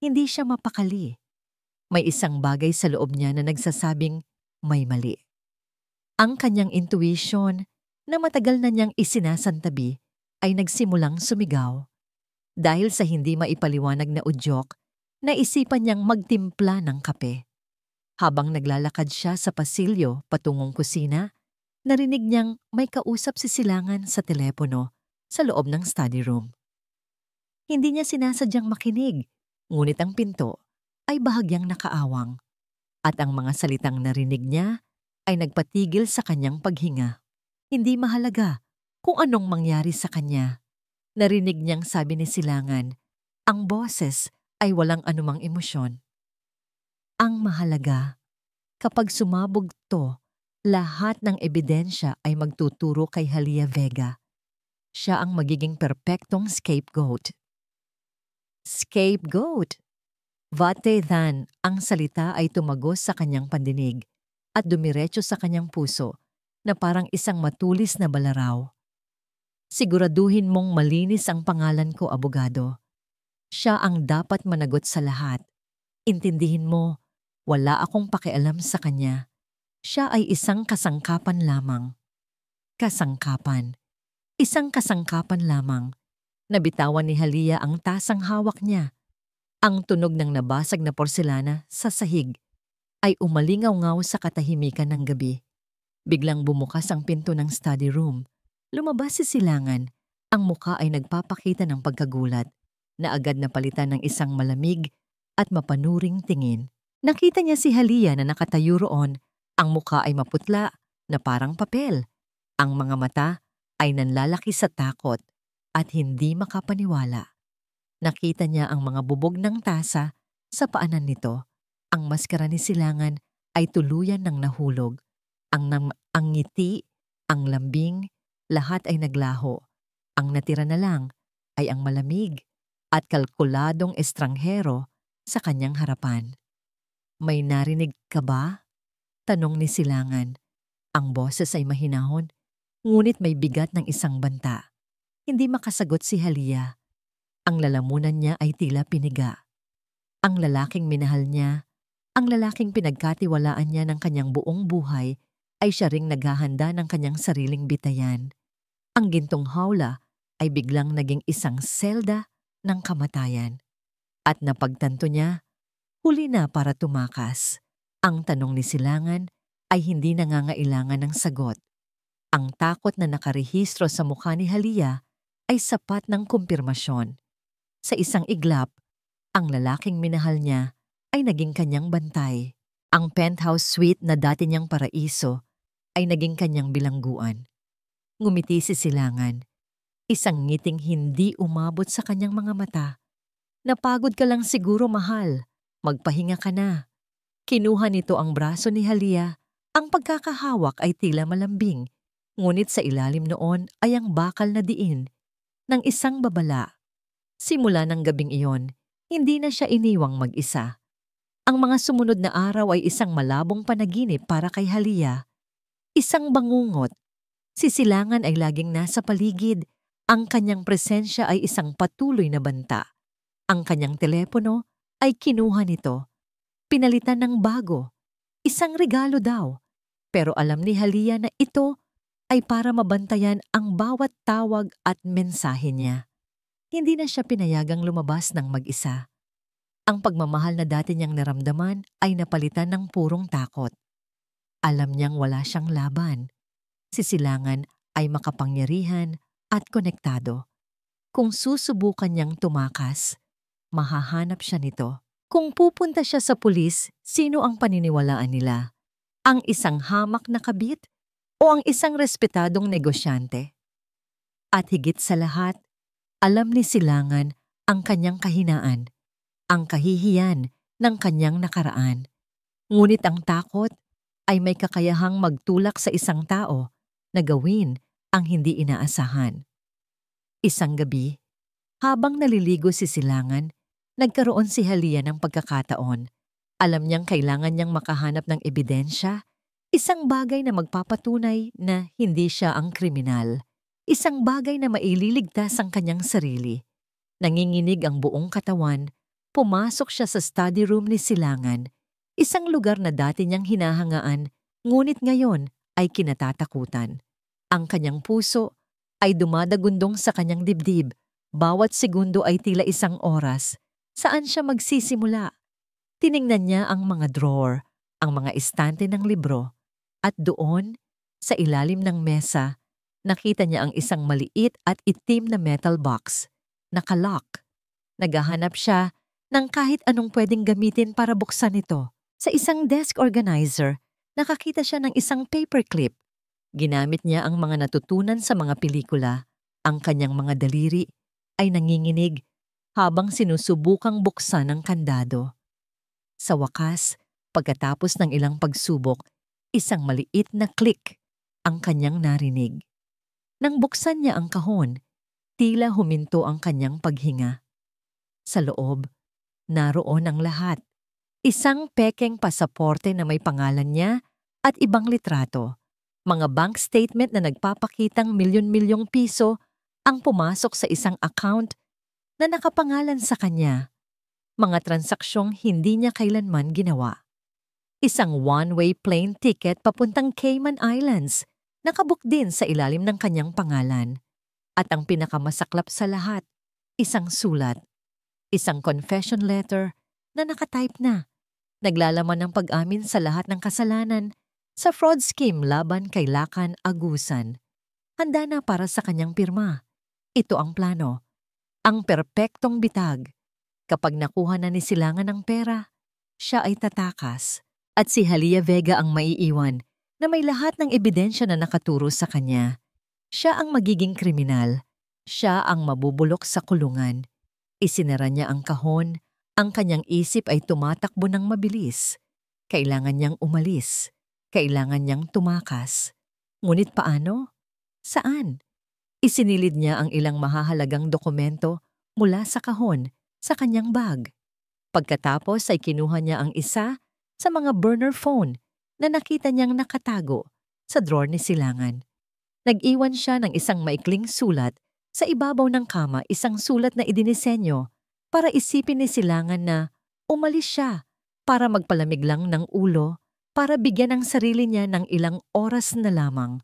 Hindi siya mapakali. May isang bagay sa loob niya na nagsasabing may mali. Ang kanyang intuition na matagal na niyang isinasantabi ay nagsimulang sumigaw. Dahil sa hindi maipaliwanag na udyok, naisipan niyang magtimpla ng kape. Habang naglalakad siya sa pasilyo patungong kusina, narinig niyang may kausap si Silangan sa telepono sa loob ng study room. Hindi niya sinasadyang makinig, ngunit ang pinto ay bahagyang nakaawang at ang mga salitang narinig niya ay nagpatigil sa kanyang paghinga. Hindi mahalaga kung anong mangyari sa kanya. Narinig niyang sabi ni Silangan, ang boses ay walang anumang emosyon. Ang mahalaga, kapag sumabog to, lahat ng ebidensya ay magtuturo kay Halia Vega. Siya ang magiging perpektong scapegoat. Scapegoat! Vate than, ang salita ay tumagos sa kanyang pandinig at dumiretso sa kanyang puso na parang isang matulis na balaraw. Siguraduhin mong malinis ang pangalan ko, abogado. Siya ang dapat managot sa lahat. Intindihin mo, wala akong pakialam sa kanya. Siya ay isang kasangkapan lamang. Kasangkapan. Isang kasangkapan lamang. Nabitawan ni Halia ang tasang hawak niya. Ang tunog ng nabasag na porselana sa sahig ay umalingaw-ngaw sa katahimikan ng gabi. Biglang bumukas ang pinto ng study room. Lumabas si Silangan. Ang muka ay nagpapakita ng pagkagulat na agad napalitan ng isang malamig at mapanuring tingin. Nakita niya si Halia na nakatayo roon. Ang muka ay maputla na parang papel. Ang mga mata ay nanlalaki sa takot at hindi makapaniwala. Nakita niya ang mga bubog ng tasa sa paanan nito. Ang maskara ni Silangan ay tuluyan ng nahulog. Ang ngiti, ang lambing, lahat ay naglaho. Ang natira na lang ay ang malamig at kalkuladong estranghero sa kanyang harapan. May narinig ka ba? Tanong ni Silangan. Ang boses ay mahinahon, ngunit may bigat ng isang banta. Hindi makasagot si Halia. Ang lalamunan niya ay tila piniga. Ang lalaking minahal niya, ang lalaking pinagkatiwalaan niya ng kanyang buong buhay, ay siya ring naghahanda ng kanyang sariling bitayan. Ang gintong hawla ay biglang naging isang selda ng kamatayan. At napagtanto niya, huli na para tumakas. Ang tanong ni Silangan ay hindi nangangailangan ng sagot. Ang takot na nakarehistro sa mukha ni Halia ay sapat ng kumpirmasyon. Sa isang iglap, ang lalaking minahal niya ay naging kanyang bantay. Ang penthouse suite na dati niyang paraiso ay naging kanyang bilangguan. Ngumiti si Silangan. Isang ngiting hindi umabot sa kanyang mga mata. Napagod ka lang siguro, mahal. Magpahinga ka na. Kinuha nito ang braso ni Halia. Ang pagkakahawak ay tila malambing, ngunit sa ilalim noon ay ang bakal na diin ng isang babala. Simula ng gabing iyon, hindi na siya iniwang mag-isa. Ang mga sumunod na araw ay isang malabong panaginip para kay Halia. Isang bangungot. Si Silangan ay laging nasa paligid. Ang kanyang presensya ay isang patuloy na banta. Ang kanyang telepono ay kinuha nito. Pinalitan ng bago. Isang regalo daw. Pero alam ni Halia na ito ay para mabantayan ang bawat tawag at mensahe niya. Hindi na siya pinayagang lumabas ng mag-isa. Ang pagmamahal na dati niyang naramdaman ay napalitan ng purong takot. Alam niyang wala siyang laban. Si Silangan ay makapangyarihan at konektado. Kung susubukan niyang tumakas, mahahanap siya nito. Kung pupunta siya sa pulis, sino ang paniniwalaan nila? Ang isang hamak na kabit o ang isang respetadong negosyante? At higit sa lahat, alam ni Silangan ang kanyang kahinaan, ang kahihiyan ng kanyang nakaraan. Ngunit ang takot ay may kakayahang magtulak sa isang tao na gawin ang hindi inaasahan. Isang gabi, habang naliligo si Silangan, nagkaroon si Halia ng pagkakataon. Alam niyang kailangan niyang makahanap ng ebidensya, isang bagay na magpapatunay na hindi siya ang kriminal. Isang bagay na maililigtas ang kanyang sarili. Nanginginig ang buong katawan, pumasok siya sa study room ni Silangan, isang lugar na dati niyang hinahangaan, ngunit ngayon ay kinatatakutan. Ang kanyang puso ay dumadagundong sa kanyang dibdib, bawat segundo ay tila isang oras. Saan siya magsisimula? Tiningnan niya ang mga drawer, ang mga estante ng libro, at doon, sa ilalim ng mesa, nakita niya ang isang maliit at itim na metal box, nakalock. Naghahanap siya ng kahit anong pwedeng gamitin para buksan ito. Sa isang desk organizer, nakakita siya ng isang paperclip. Ginamit niya ang mga natutunan sa mga pelikula. Ang kanyang mga daliri ay nanginginig habang sinusubukang buksan ang kandado. Sa wakas, pagkatapos ng ilang pagsubok, isang maliit na click ang kanyang narinig. Nang buksan niya ang kahon, tila huminto ang kanyang paghinga. Sa loob, naroon ang lahat. Isang pekeng pasaporte na may pangalan niya at ibang litrato. Mga bank statement na nagpapakitang milyon-milyong piso ang pumasok sa isang account na nakapangalan sa kanya. Mga transaksyong hindi niya kailanman ginawa. Isang one-way plane ticket papuntang Cayman Islands, nakabook din sa ilalim ng kanyang pangalan. At ang pinakamasaklap sa lahat, isang sulat. Isang confession letter na nakatype na. Naglalaman ng pag-amin sa lahat ng kasalanan sa fraud scheme laban kay Lakan Agusan. Handa na para sa kanyang pirma. Ito ang plano. Ang perpektong bitag. Kapag nakuha na ni Silangan ng pera, siya ay tatakas. At si Halia Vega ang maiiwan na may lahat ng ebidensya na nakaturo sa kanya. Siya ang magiging kriminal. Siya ang mabubulok sa kulungan. Isinara niya ang kahon. Ang kanyang isip ay tumatakbo ng mabilis. Kailangan niyang umalis. Kailangan niyang tumakas. Ngunit paano? Saan? Isinilid niya ang ilang mahahalagang dokumento mula sa kahon sa kanyang bag. Pagkatapos ay kinuha niya ang isa sa mga burner phone na nakita niyang nakatago sa drawer ni Silangan. Nag-iwan siya ng isang maikling sulat sa ibabaw ng kama, isang sulat na idinisenyo para isipin ni Silangan na umalis siya para magpalamig lang ng ulo, para bigyan ang sarili niya ng ilang oras na lamang.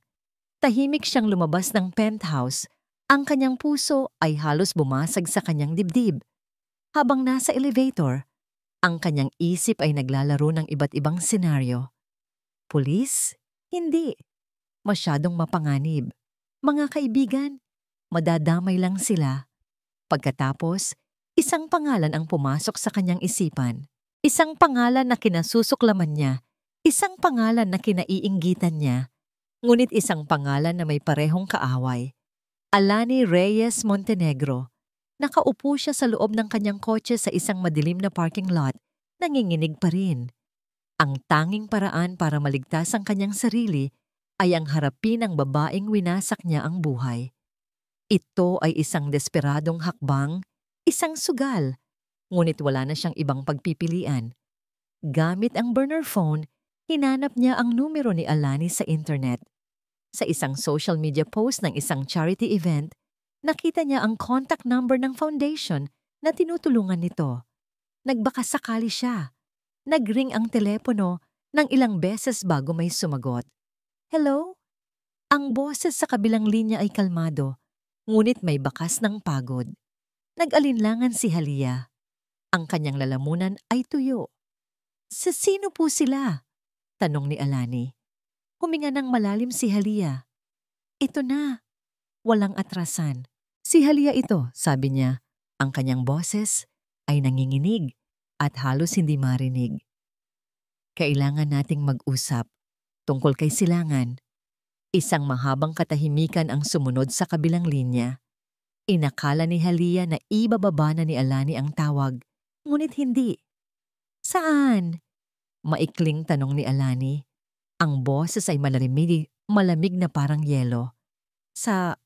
Tahimik siyang lumabas ng penthouse, ang kanyang puso ay halos bumasag sa kanyang dibdib. Habang nasa elevator, ang kanyang isip ay naglalaro ng iba't ibang senaryo. Pulis? Hindi. Masyadong mapanganib. Mga kaibigan? Madadamay lang sila. Pagkatapos, isang pangalan ang pumasok sa kanyang isipan. Isang pangalan na kinasusuklaman niya. Isang pangalan na kinaiinggitan niya. Ngunit isang pangalan na may parehong kaaway. Alani Reyes Montenegro. Nakaupo siya sa loob ng kanyang kotse sa isang madilim na parking lot, nanginginig pa rin. Ang tanging paraan para maligtas ang kanyang sarili ay ang harapin ang babaeng winasak niya ang buhay. Ito ay isang desperadong hakbang, isang sugal, ngunit wala na siyang ibang pagpipilian. Gamit ang burner phone, hinanap niya ang numero ni Alani sa internet. Sa isang social media post ng isang charity event, nakita niya ang contact number ng foundation na tinutulungan nito. Nagbakasakali siya. Nagring ang telepono ng ilang beses bago may sumagot. Hello? Ang boses sa kabilang linya ay kalmado, ngunit may bakas ng pagod. Nag-alinlangan si Halia. Ang kanyang lalamunan ay tuyo. Sa sino po sila? Tanong ni Alani. Huminga ng malalim si Halia. Ito na, walang atrasan. Si Halia ito, sabi niya. Ang kanyang boses ay nanginginig at halos hindi marinig. Kailangan nating mag-usap tungkol kay Silangan. Isang mahabang katahimikan ang sumunod sa kabilang linya. Inakala ni Halia na ibababa na ni Alani ang tawag, ngunit hindi. Saan? Maikling tanong ni Alani. Ang boses ay malamig na parang yelo. Sa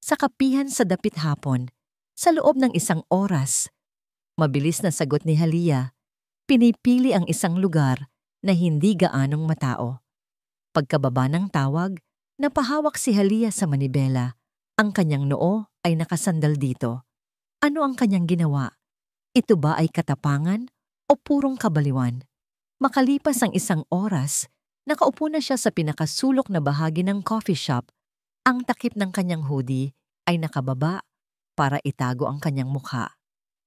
kapihan sa dapit hapon, sa loob ng 1 oras. Mabilis na sagot ni Halia. Pinipili ang isang lugar na hindi gaanong matao. Pagkababa ng tawag, napahawak si Halia sa manibela. Ang kanyang noo ay nakasandal dito. Ano ang kanyang ginawa? Ito ba ay katapangan o purong kabaliwan? Makalipas ang 1 oras, nakaupo na siya sa pinakasulok na bahagi ng coffee shop. Ang takip ng kanyang hoodie ay nakababa para itago ang kanyang mukha.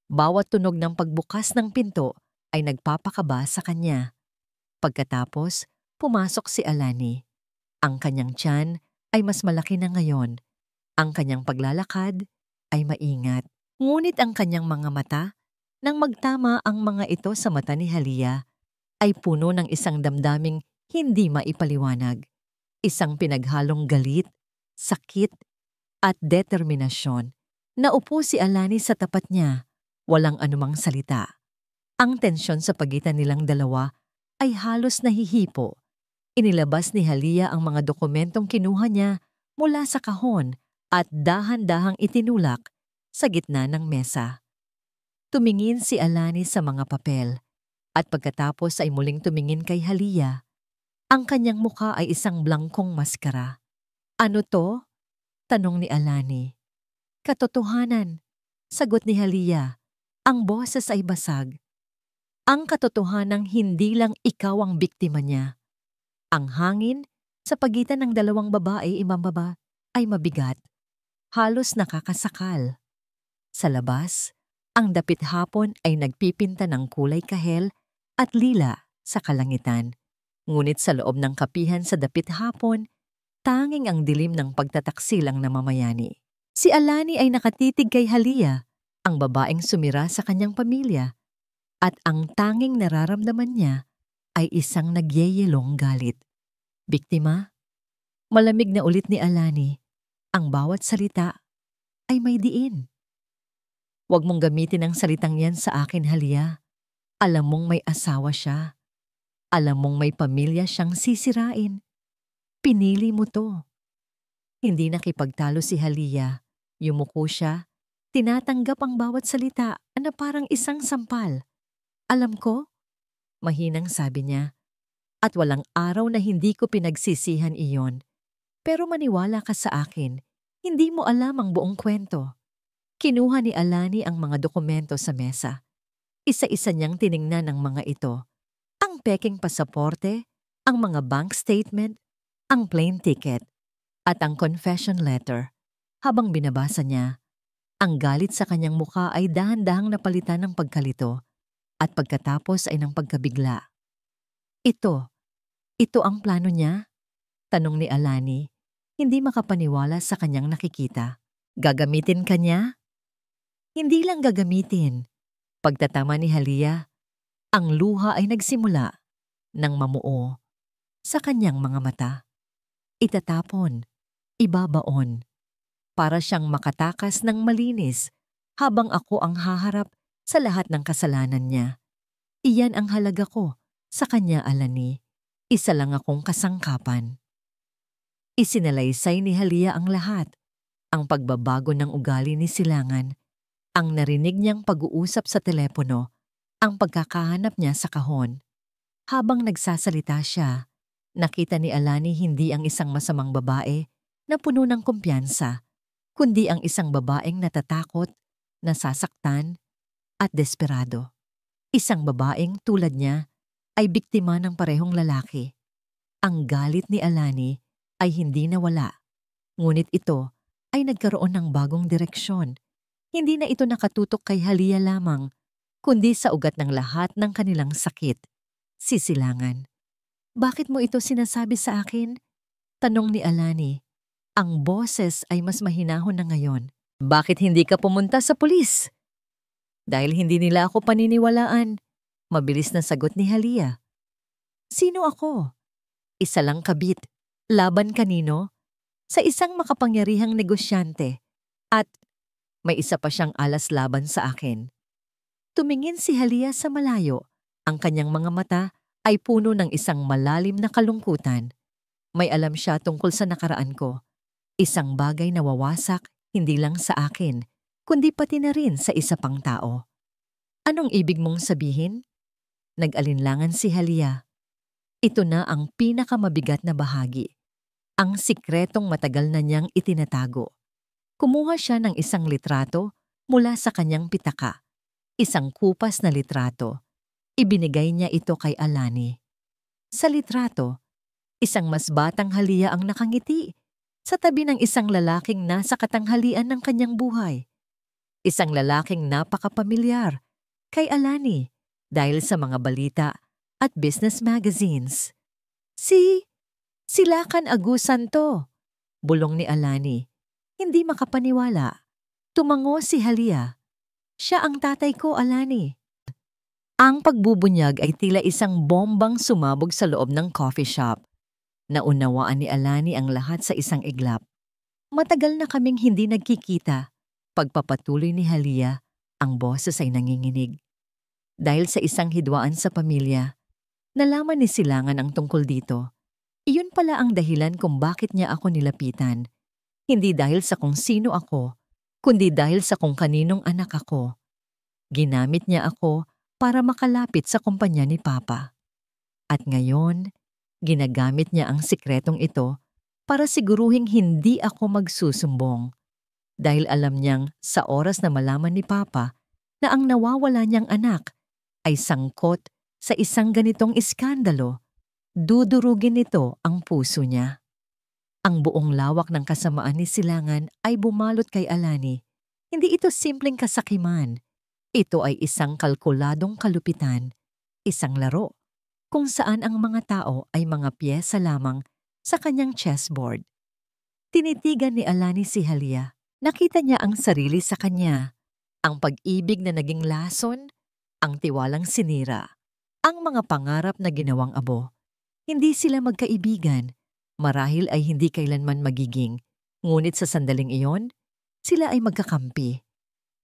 Bawat tunog ng pagbukas ng pinto ay nagpapakaba sa kanya. Pagkatapos, pumasok si Alani. Ang kanyang tiyan ay mas malaki na ngayon. Ang kanyang paglalakad ay maingat. Ngunit ang kanyang mga mata, nang magtama ang mga ito sa mata ni Halia, ay puno ng isang damdaming hindi maipaliwanag. Isang pinaghalong galit, sakit, at determinasyon. Naupo si Alani sa tapat niya, walang anumang salita. Ang tensyon sa pagitan nilang dalawa ay halos nahihipo. Inilabas ni Halia ang mga dokumentong kinuha niya mula sa kahon at dahan-dahang itinulak sa gitna ng mesa. Tumingin si Alani sa mga papel at pagkatapos ay muling tumingin kay Halia. Ang kanyang mukha ay isang blangkong maskara. Ano to? Tanong ni Alani. Katotohanan, sagot ni Halia. Ang boses ay basag. Ang katotohanang hindi lang ikaw ang biktima niya. Ang hangin sa pagitan ng 2 babae imambaba ay mabigat. Halos nakakasakal. Sa labas, ang dapit hapon ay nagpipinta ng kulay kahel at lila sa kalangitan. Ngunit sa loob ng kapihan sa dapit hapon, tanging ang dilim ng pagtataksil ang namamayani. Si Alani ay nakatitig kay Halia, ang babaeng sumira sa kanyang pamilya, at ang tanging nararamdaman niya ay isang nagyeyelong galit. Biktima? Malamig na ulit ni Alani. Ang bawat salita ay may diin. Huwag mong gamitin ang salitang yan sa akin, Halia. Alam mong may asawa siya. Alam mong may pamilya siyang sisirain. Pinili mo to. Hindi nakipagtalo si Halia. Yumuko siya. Tinatanggap ang bawat salita na parang isang sampal. Alam ko, mahinang sabi niya. At walang araw na hindi ko pinagsisihan iyon. Pero maniwala ka sa akin, hindi mo alam ang buong kwento. Kinuha ni Alani ang mga dokumento sa mesa. Isa-isa niyang tiningnan ang mga ito. Ang peking pasaporte, ang mga bank statement, ang plane ticket, at ang confession letter. Habang binabasa niya, ang galit sa kanyang mukha ay dahan-dahang napalitan ng pagkalito at pagkatapos ay ng pagkabigla. Ito ang plano niya? Tanong ni Alani, hindi makapaniwala sa kanyang nakikita. Gagamitin ka niya? Hindi lang gagamitin. Pagtatama ni Halia, ang luha ay nagsimula ng mamuo sa kanyang mga mata. Itatapon, ibabaon, para siyang makatakas ng malinis habang ako ang haharap sa lahat ng kasalanan niya. Iyan ang halaga ko sa kanya, Alani. Isa lang akong kasangkapan. Isinalaysay ni Halia ang lahat, ang pagbabago ng ugali ni Silangan, ang narinig niyang pag-uusap sa telepono, ang pagkakahanap niya sa kahon. Habang nagsasalita siya, nakita ni Alani hindi ang isang masamang babae na puno ng kumpiyansa, kundi ang isang babaeng natatakot, nasasaktan, at desperado. Isang babaeng tulad niya ay biktima ng parehong lalaki. Ang galit ni Alani ay hindi nawala, ngunit ito ay nagkaroon ng bagong direksyon. Hindi na ito nakatutok kay Halia lamang, kundi sa ugat ng lahat ng kanilang sakit, si Silangan. Bakit mo ito sinasabi sa akin? Tanong ni Alani. Ang boses ay mas mahinahon na ngayon. Bakit hindi ka pumunta sa pulis? Dahil hindi nila ako paniniwalaan. Mabilis na sagot ni Halia. Sino ako? Isa lang kabit. Laban kanino? Sa isang makapangyarihang negosyante. At may isa pa siyang alas laban sa akin. Tumingin si Halia sa malayo. Ang kanyang mga mata ay puno ng isang malalim na kalungkutan. May alam siya tungkol sa nakaraan ko. Isang bagay na wawasak hindi lang sa akin, kundi pati na rin sa isa pang tao. Anong ibig mong sabihin? Nag-alinlangan si Halia. Ito na ang pinakamabigat na bahagi. Ang sikretong matagal na niyang itinatago. Kumuha siya ng isang litrato mula sa kanyang pitaka. Isang kupas na litrato. Ibinigay niya ito kay Alani. Sa litrato, isang mas batang Halia ang nakangiti sa tabi ng isang lalaking nasa katanghalian ng kanyang buhay. Isang lalaking napakapamilyar kay Alani dahil sa mga balita at business magazines. Si Lakan Agusan to, bulong ni Alani. Hindi makapaniwala. Tumango si Halia. Siya ang tatay ko, Alani. Ang pagbubunyag ay tila isang bombang sumabog sa loob ng coffee shop. Naunawaan ni Alani ang lahat sa isang iglap. Matagal na kaming hindi nagkikita. Pagpapatuloy ni Halia, ang boses ay nanginginig. Dahil sa isang hidwaan sa pamilya, nalaman ni Silangan ang tungkol dito. Iyon pala ang dahilan kung bakit niya ako nilapitan. Hindi dahil sa kung sino ako, kundi dahil sa kung kaninong anak ako. Ginamit niya ako para makalapit sa kumpanya ni Papa. At ngayon, ginagamit niya ang sikretong ito para siguruhing hindi ako magsusumbong. Dahil alam niyang sa oras na malaman ni Papa na ang nawawala niyang anak ay sangkot sa isang ganitong iskandalo, dudurugin nito ang puso niya. Ang buong lawak ng kasamaan ni Silangan ay bumalot kay Alani. Hindi ito simpleng kasakiman. Ito ay isang kalkuladong kalupitan, isang laro, kung saan ang mga tao ay mga piyesa lamang sa kanyang chessboard. Tinitigan ni Alani si Halia. Nakita niya ang sarili sa kanya, ang pag-ibig na naging lason, ang tiwalang sinira, ang mga pangarap na ginawang abo. Hindi sila magkaibigan, marahil ay hindi kailanman magiging, ngunit sa sandaling iyon, sila ay magkakampi.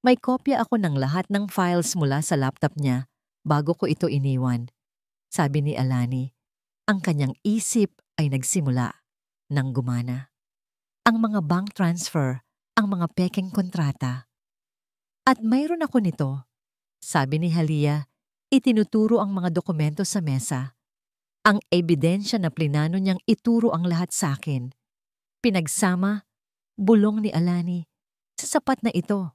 May kopya ako ng lahat ng files mula sa laptop niya bago ko ito iniwan. Sabi ni Alani, ang kanyang isip ay nagsimula nang gumana. Ang mga bank transfer, ang mga pekeng kontrata. At mayroon ako nito. Sabi ni Halia, itinuturo ang mga dokumento sa mesa. Ang ebidensya na plinano niyang ituro ang lahat sa akin. Pinagsama, bulong ni Alani, sa sapat na ito.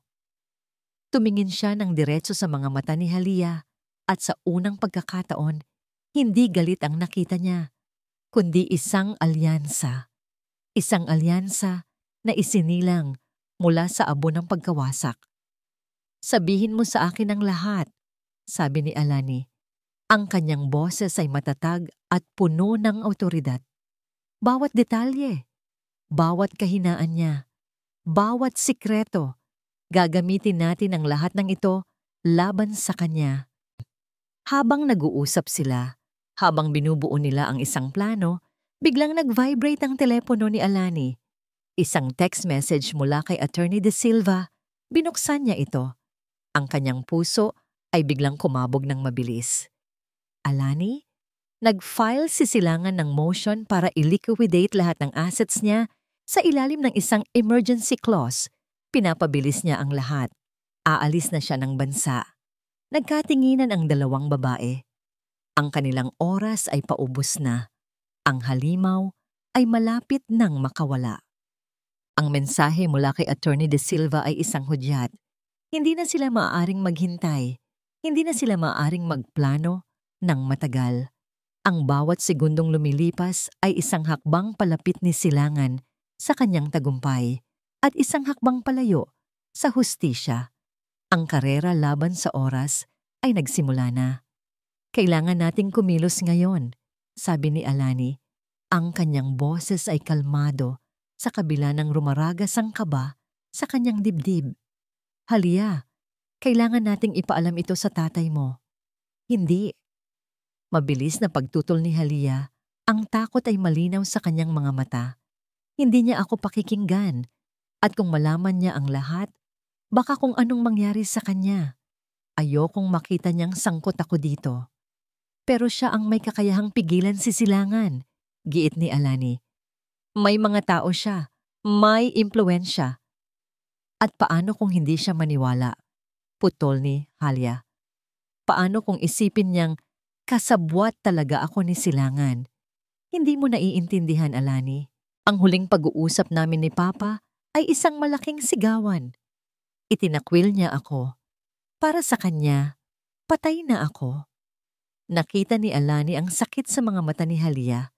Tumingin siya ng diretso sa mga mata ni Halia at sa unang pagkakataon, hindi galit ang nakita niya, kundi isang alyansa. Isang alyansa na isinilang mula sa abo ng pagkawasak. Sabihin mo sa akin ang lahat, sabi ni Alani. Ang kanyang boses ay matatag at puno ng awtoridad. Bawat detalye, bawat kahinaan niya, bawat sikreto, gagamitin natin ang lahat ng ito laban sa kanya. Habang nag-uusap sila, habang binubuo nila ang isang plano, biglang nag-vibrate ang telepono ni Alani. Isang text message mula kay Attorney De Silva. Binuksan niya ito. Ang kanyang puso ay biglang kumabog ng mabilis. Alani, nag-file si Silangan ng motion para i-liquidate lahat ng assets niya sa ilalim ng isang emergency clause. Pinapabilis niya ang lahat. Aalis na siya ng bansa. Nagkatinginan ang dalawang babae. Ang kanilang oras ay paubos na. Ang halimaw ay malapit nang makawala. Ang mensahe mula kay Attorney De Silva ay isang hudyat. Hindi na sila maaaring maghintay. Hindi na sila maaaring magplano ng matagal. Ang bawat segundong lumilipas ay isang hakbang palapit ni Silangan sa kanyang tagumpay at isang hakbang palayo sa hustisya. Ang karera laban sa oras ay nagsimula na. Kailangan nating kumilos ngayon, sabi ni Alani. Ang kanyang boses ay kalmado sa kabila ng rumaragas ang kaba sa kanyang dibdib. Halia, kailangan nating ipaalam ito sa tatay mo. Hindi. Mabilis na pagtutol ni Halia, ang takot ay malinaw sa kanyang mga mata. Hindi niya ako pakikinggan, at kung malaman niya ang lahat, baka kung anong mangyari sa kanya. Ayokong makita niyang sangkot ako dito. Pero siya ang may kakayahang pigilan si Silangan, giit ni Alani. May mga tao siya, may impluwensya. At paano kung hindi siya maniwala? Putol ni Halia. Paano kung isipin niyang kasabwat talaga ako ni Silangan? Hindi mo naiintindihan, Alani. Ang huling pag-uusap namin ni Papa ay isang malaking sigawan. Itinakwil niya ako. Para sa kanya, patay na ako. Nakita ni Alani ang sakit sa mga mata ni Halia.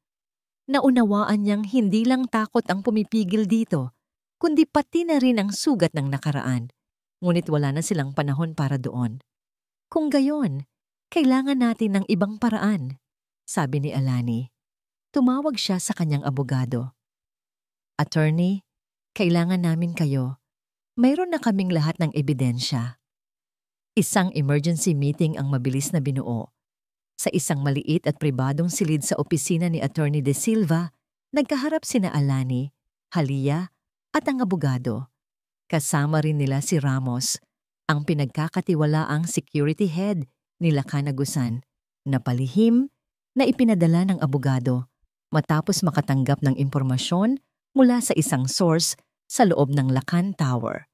Naunawaan niyang hindi lang takot ang pumipigil dito, kundi pati na rin ang sugat ng nakaraan. Ngunit wala na silang panahon para doon. Kung gayon, kailangan natin ng ibang paraan, sabi ni Alani. Tumawag siya sa kanyang abogado. Attorney, kailangan namin kayo. Mayroon na kaming lahat ng ebidensya. Isang emergency meeting ang mabilis na binuo. Sa isang maliit at pribadong silid sa opisina ni Attorney De Silva, nagkaharap sina Alani, Halia at ang abogado. Kasama rin nila si Ramos, ang pinagkakatiwalaang security head ni Lacan Agusan, na palihim na ipinadala ng abogado matapos makatanggap ng impormasyon mula sa isang source sa loob ng Lacan Tower.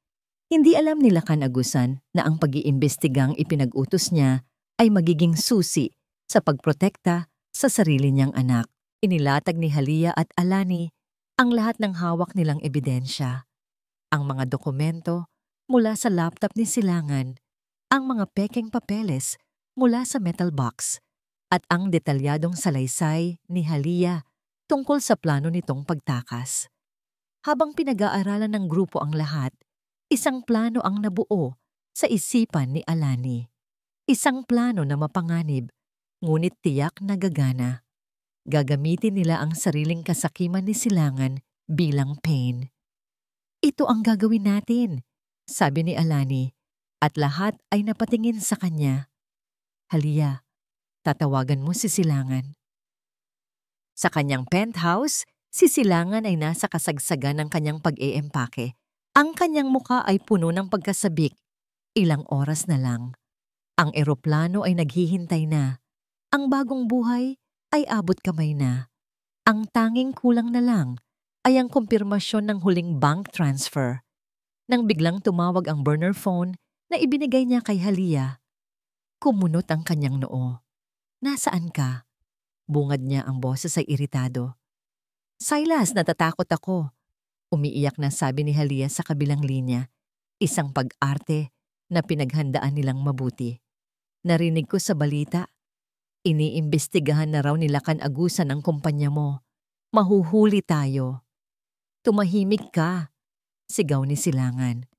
Hindi alam ni Lacan Agusan na ang pag-iimbestigang ipinag-utos niya ay magiging susi sa pagprotekta sa sarili niyang anak. Inilatag ni Halia at Alani ang lahat ng hawak nilang ebidensya. Ang mga dokumento mula sa laptop ni Silangan, ang mga pekeng papeles mula sa metal box, at ang detalyadong salaysay ni Halia tungkol sa plano nitong pagtakas. Habang pinag-aaralan ng grupo ang lahat, isang plano ang nabuo sa isipan ni Alani. Isang plano na mapanganib, ngunit tiyak na gagana. Gagamitin nila ang sariling kasakiman ni Silangan bilang pain. Ito ang gagawin natin, sabi ni Alani, at lahat ay napatingin sa kanya. Halia, tatawagan mo si Silangan. Sa kanyang penthouse, si Silangan ay nasa kasagsagan ng kanyang pag-eempake. Ang kanyang muka ay puno ng pagkasabik. Ilang oras na lang. Ang eroplano ay naghihintay na. Ang bagong buhay ay abot kamay na. Ang tanging kulang na lang ay ang kumpirmasyon ng huling bank transfer. Nang biglang tumawag ang burner phone na ibinigay niya kay Halia, kumunot ang kanyang noo. Nasaan ka? Bungad niya, ang boses ay iritado. Silas, natatakot ako. Umiiyak na sabi ni Halia sa kabilang linya. Isang pag-arte na pinaghandaan nilang mabuti. Narinig ko sa balita, iniimbestigahan na raw ni Lacan Agusan ang kumpanya mo. Mahuhuli tayo. Tumahimik ka, sigaw ni Silangan.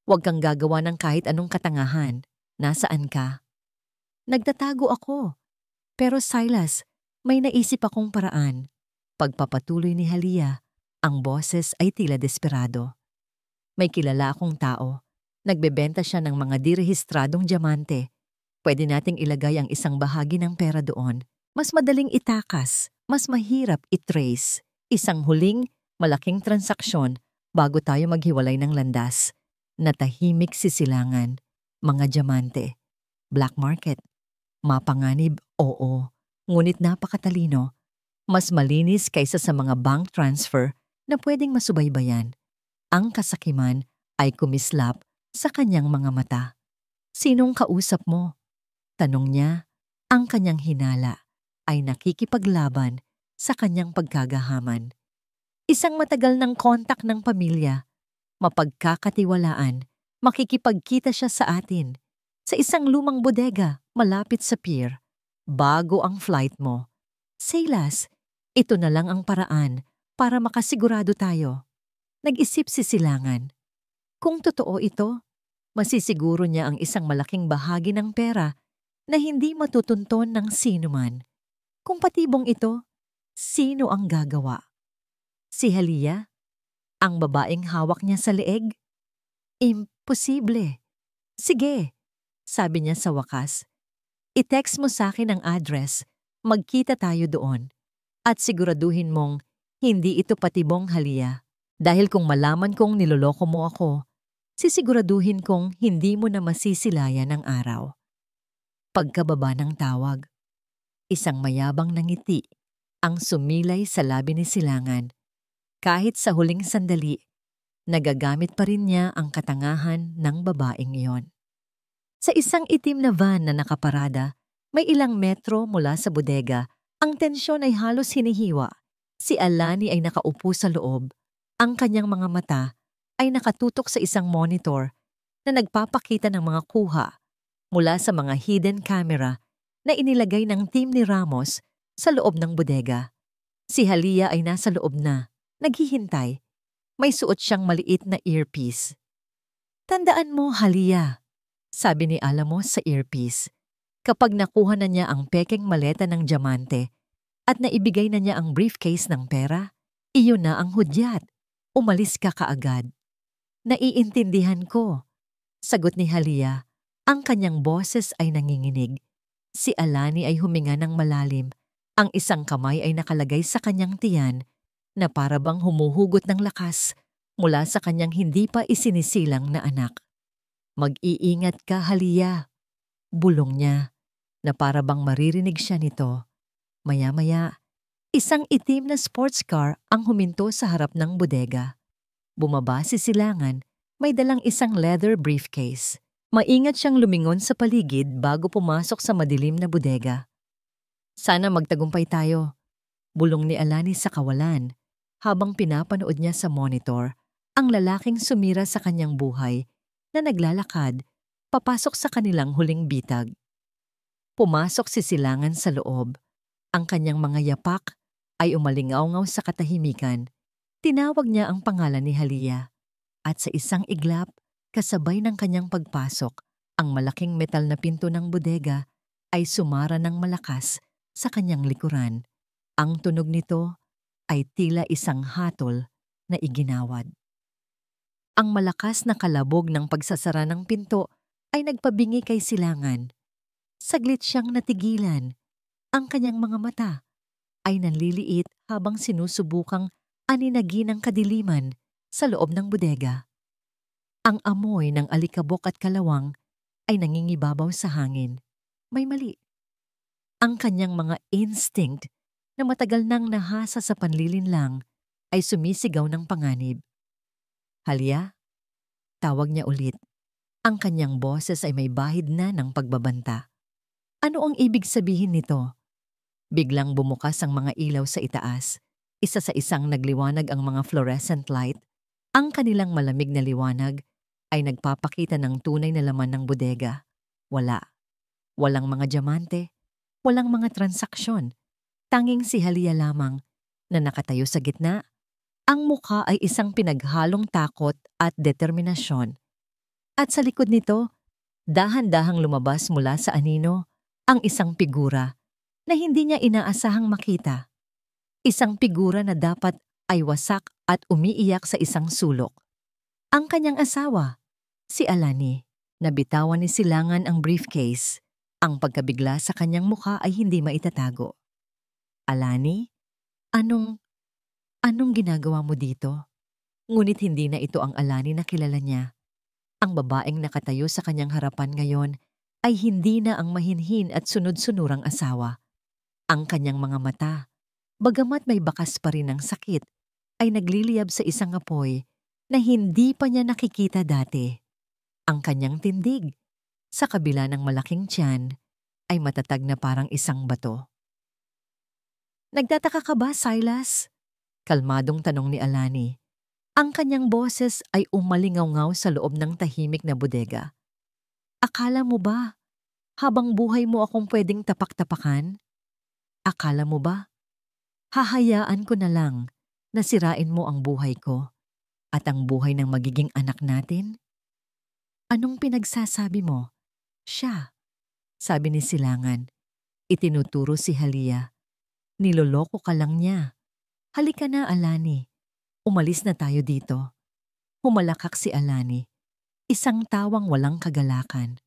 Huwag kang gagawa ng kahit anong katangahan. Nasaan ka? Nagtatago ako. Pero Silas, may naisip akong paraan. Pagpapatuloy ni Halia, ang boses ay tila desperado. May kilala akong tao. Nagbebenta siya ng mga direhistradong diamante. Pwede nating ilagay ang isang bahagi ng pera doon. Mas madaling itakas, mas mahirap i-trace. Isang huling, malaking transaksyon bago tayo maghiwalay ng landas. Natahimik si Silangan. Mga diamante. Black market. Mapanganib, oo. Ngunit napakatalino. Mas malinis kaysa sa mga bank transfer na pwedeng masubaybayan. Ang kasakiman ay kumislap sa kanyang mga mata. Sinong kausap mo? Tanong niya. Ang kanyang hinala ay nakikipaglaban sa kanyang pagkagahaman. Isang matagal ng kontak ng pamilya. Mapagkakatiwalaan, makikipagkita siya sa atin. Sa isang lumang bodega malapit sa pier. Bago ang flight mo. Silas, ito na lang ang paraan para makasigurado tayo. Nag-isip si Silangan. Kung totoo ito, masisiguro niya ang isang malaking bahagi ng pera na hindi matutunton ng sinuman. Kung patibong ito, sino ang gagawa? Si Halia? Ang babaeng hawak niya sa leeg? Imposible. Sige, sabi niya sa wakas. I-text mo sa akin ang address, magkita tayo doon, at siguraduhin mong hindi ito patibong, Halia. Dahil kung malaman kong niloloko mo ako, sisiguraduhin kong hindi mo na masisilayan ang araw. Pagkababa ng tawag, isang mayabang na ngiti ang sumilay sa labi ni Silangan. Kahit sa huling sandali, nagagamit pa rin niya ang katangahan ng babaeng iyon. Sa isang itim na van na nakaparada, may ilang metro mula sa bodega. Ang tensyon ay halos hinihiwa. Si Alani ay nakaupo sa loob. Ang kanyang mga mata ay nakatutok sa isang monitor na nagpapakita ng mga kuha mula sa mga hidden camera na inilagay ng team ni Ramos sa loob ng bodega. Si Halia ay nasa loob na, naghihintay. May suot siyang maliit na earpiece. Tandaan mo, Halia, sabi ni Alamos sa earpiece. Kapag nakuha na niya ang pekeng maleta ng diamante at naibigay na niya ang briefcase ng pera, iyon na ang hudyat. Umalis ka kaagad. Naiintindihan ko, sagot ni Halia. Ang kanyang boses ay nanginginig. Si Alani ay huminga ng malalim. Ang isang kamay ay nakalagay sa kanyang tiyan na para bang humuhugot ng lakas mula sa kanyang hindi pa isinisilang na anak. Mag-iingat ka, Halia. Bulong niya na para bang maririnig siya nito. Maya-maya, isang itim na sports car ang huminto sa harap ng bodega. Bumaba si Silangan, may dalang isang leather briefcase. Maingat siyang lumingon sa paligid bago pumasok sa madilim na bodega. Sana magtagumpay tayo, bulong ni Alani sa kawalan. Habang pinapanood niya sa monitor, ang lalaking sumira sa kanyang buhay na naglalakad papasok sa kanilang huling bitag. Pumasok si Silangan sa loob. Ang kanyang mga yapak ay umalingaw-ngaw sa katahimikan. Tinawag niya ang pangalan ni Halia at sa isang iglap, kasabay ng kanyang pagpasok, ang malaking metal na pinto ng bodega ay sumara ng malakas sa kanyang likuran. Ang tunog nito ay tila isang hatol na iginawad. Ang malakas na kalabog ng pagsasara ng pinto ay nagpabingi kay Silangan. Saglit siyang natigilan. Ang kanyang mga mata ay nanliliit habang sinusubukang aninagin ang kadiliman sa loob ng bodega. Ang amoy ng alikabok at kalawang ay nangingibabaw sa hangin. May mali. Ang kanyang mga instinct na matagal nang nahasa sa panlilinlang ay sumisigaw ng panganib. Halia? Tawag niya ulit. Ang kanyang boses ay may bahid na ng pagbabanta. Ano ang ibig sabihin nito? Biglang bumukas ang mga ilaw sa itaas. Isa sa isang nagliwanag ang mga fluorescent light. Ang kanilang malamig na liwanag ay nagpapakita ng tunay na laman ng bodega. Wala. Walang mga diamante. Walang mga transaksyon. Tanging si Halia lamang na nakatayo sa gitna. Ang mukha ay isang pinaghalong takot at determinasyon. At sa likod nito, dahan-dahang lumabas mula sa anino ang isang figura na hindi niya inaasahang makita. Isang figura na dapat ay wasak at umiiyak sa isang sulok. Ang kanyang asawa, si Alani. Nabitawan ni Silangan ang briefcase. Ang pagkabigla sa kanyang mukha ay hindi maitatago. Alani, anong ginagawa mo dito? Ngunit hindi na ito ang Alani na kilala niya. Ang babaeng nakatayo sa kanyang harapan ngayon ay hindi na ang mahinhin at sunod-sunurang asawa. Ang kanyang mga mata, bagamat may bakas pa rin ng sakit, ay nagliliyab sa isang apoy na hindi pa niya nakikita dati. Ang kanyang tindig, sa kabila ng malaking tiyan, ay matatag na parang isang bato. Nagtataka ka ba, Silas? Kalmadong tanong ni Alani. Ang kanyang boses ay umalingaw-ngaw sa loob ng tahimik na bodega. Akala mo ba, habang buhay mo akong pwedeng tapak-tapakan? Akala mo ba, hahayaan ko na lang na sirain mo ang buhay ko at ang buhay ng magiging anak natin? Anong pinagsasabi mo? Siya, sabi ni Silangan. Itinuturo si Halia. Niloloko ka lang niya. Halika na, Alani. Umalis na tayo dito. Humalakak si Alani. Isang tawang walang kagalakan.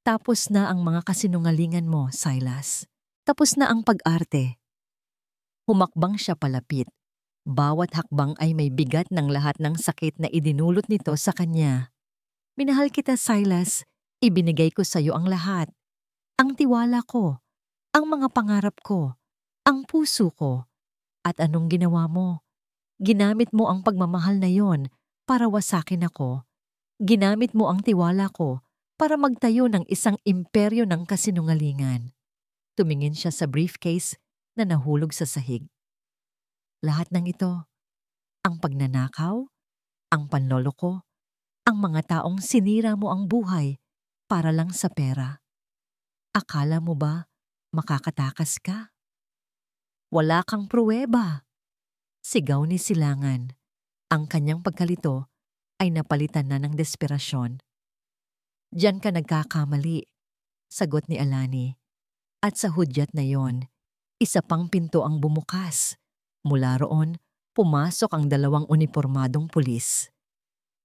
Tapos na ang mga kasinungalingan mo, Silas. Tapos na ang pag-arte. Humakbang siya palapit. Bawat hakbang ay may bigat ng lahat ng sakit na idinulot nito sa kanya. Minahal kita, Silas. Ibinigay ko sa iyo ang lahat. Ang tiwala ko, ang mga pangarap ko, ang puso ko. At anong ginawa mo? Ginamit mo ang pagmamahal na yon para wasakin ako. Ginamit mo ang tiwala ko para magtayo ng isang imperyo ng kasinungalingan. Tumingin siya sa briefcase na nahulog sa sahig. Lahat ng ito, ang pagnanakaw, ang panloloko, ang mga taong sinira mo ang buhay para lang sa pera. Akala mo ba makakatakas ka? Wala kang pruweba. Sigaw ni Silangan. Ang kanyang pagkalito ay napalitan na ng desperasyon. Diyan ka nagkakamali, sagot ni Alani. At sa hudyat na yon, isa pang pinto ang bumukas. Mula roon, pumasok ang dalawang unipormadong pulis.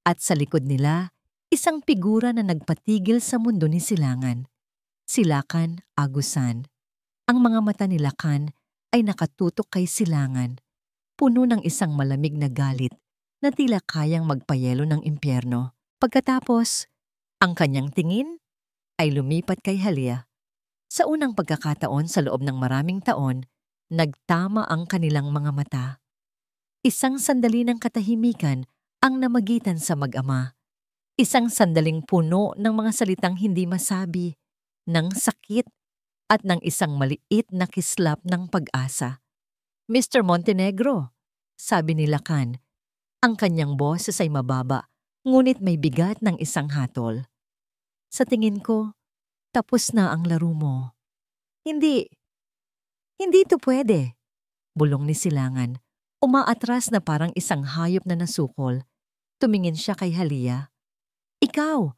At sa likod nila, isang figura na nagpatigil sa mundo ni Silangan. Si Lakan Agusan. Ang mga mata ni Lakan ay nakatutok kay Silangan, puno ng isang malamig na galit na tila kayang magpayelo ng impyerno. Pagkatapos, ang kanyang tingin ay lumipat kay Halia. Sa unang pagkakataon sa loob ng maraming taon, nagtama ang kanilang mga mata. Isang sandali ng katahimikan ang namagitan sa mag-ama. Isang sandaling puno ng mga salitang hindi masabi, ng sakit at ng isang maliit na kislap ng pag-asa. Mr. Montenegro, sabi ni Lakan. Ang kanyang boses ay mababa, ngunit may bigat ng isang hatol. Sa tingin ko, tapos na ang laro mo. Hindi ito pwede, bulong ni Silangan. Umaatras na parang isang hayop na nasukol. Tumingin siya kay Halia. Ikaw,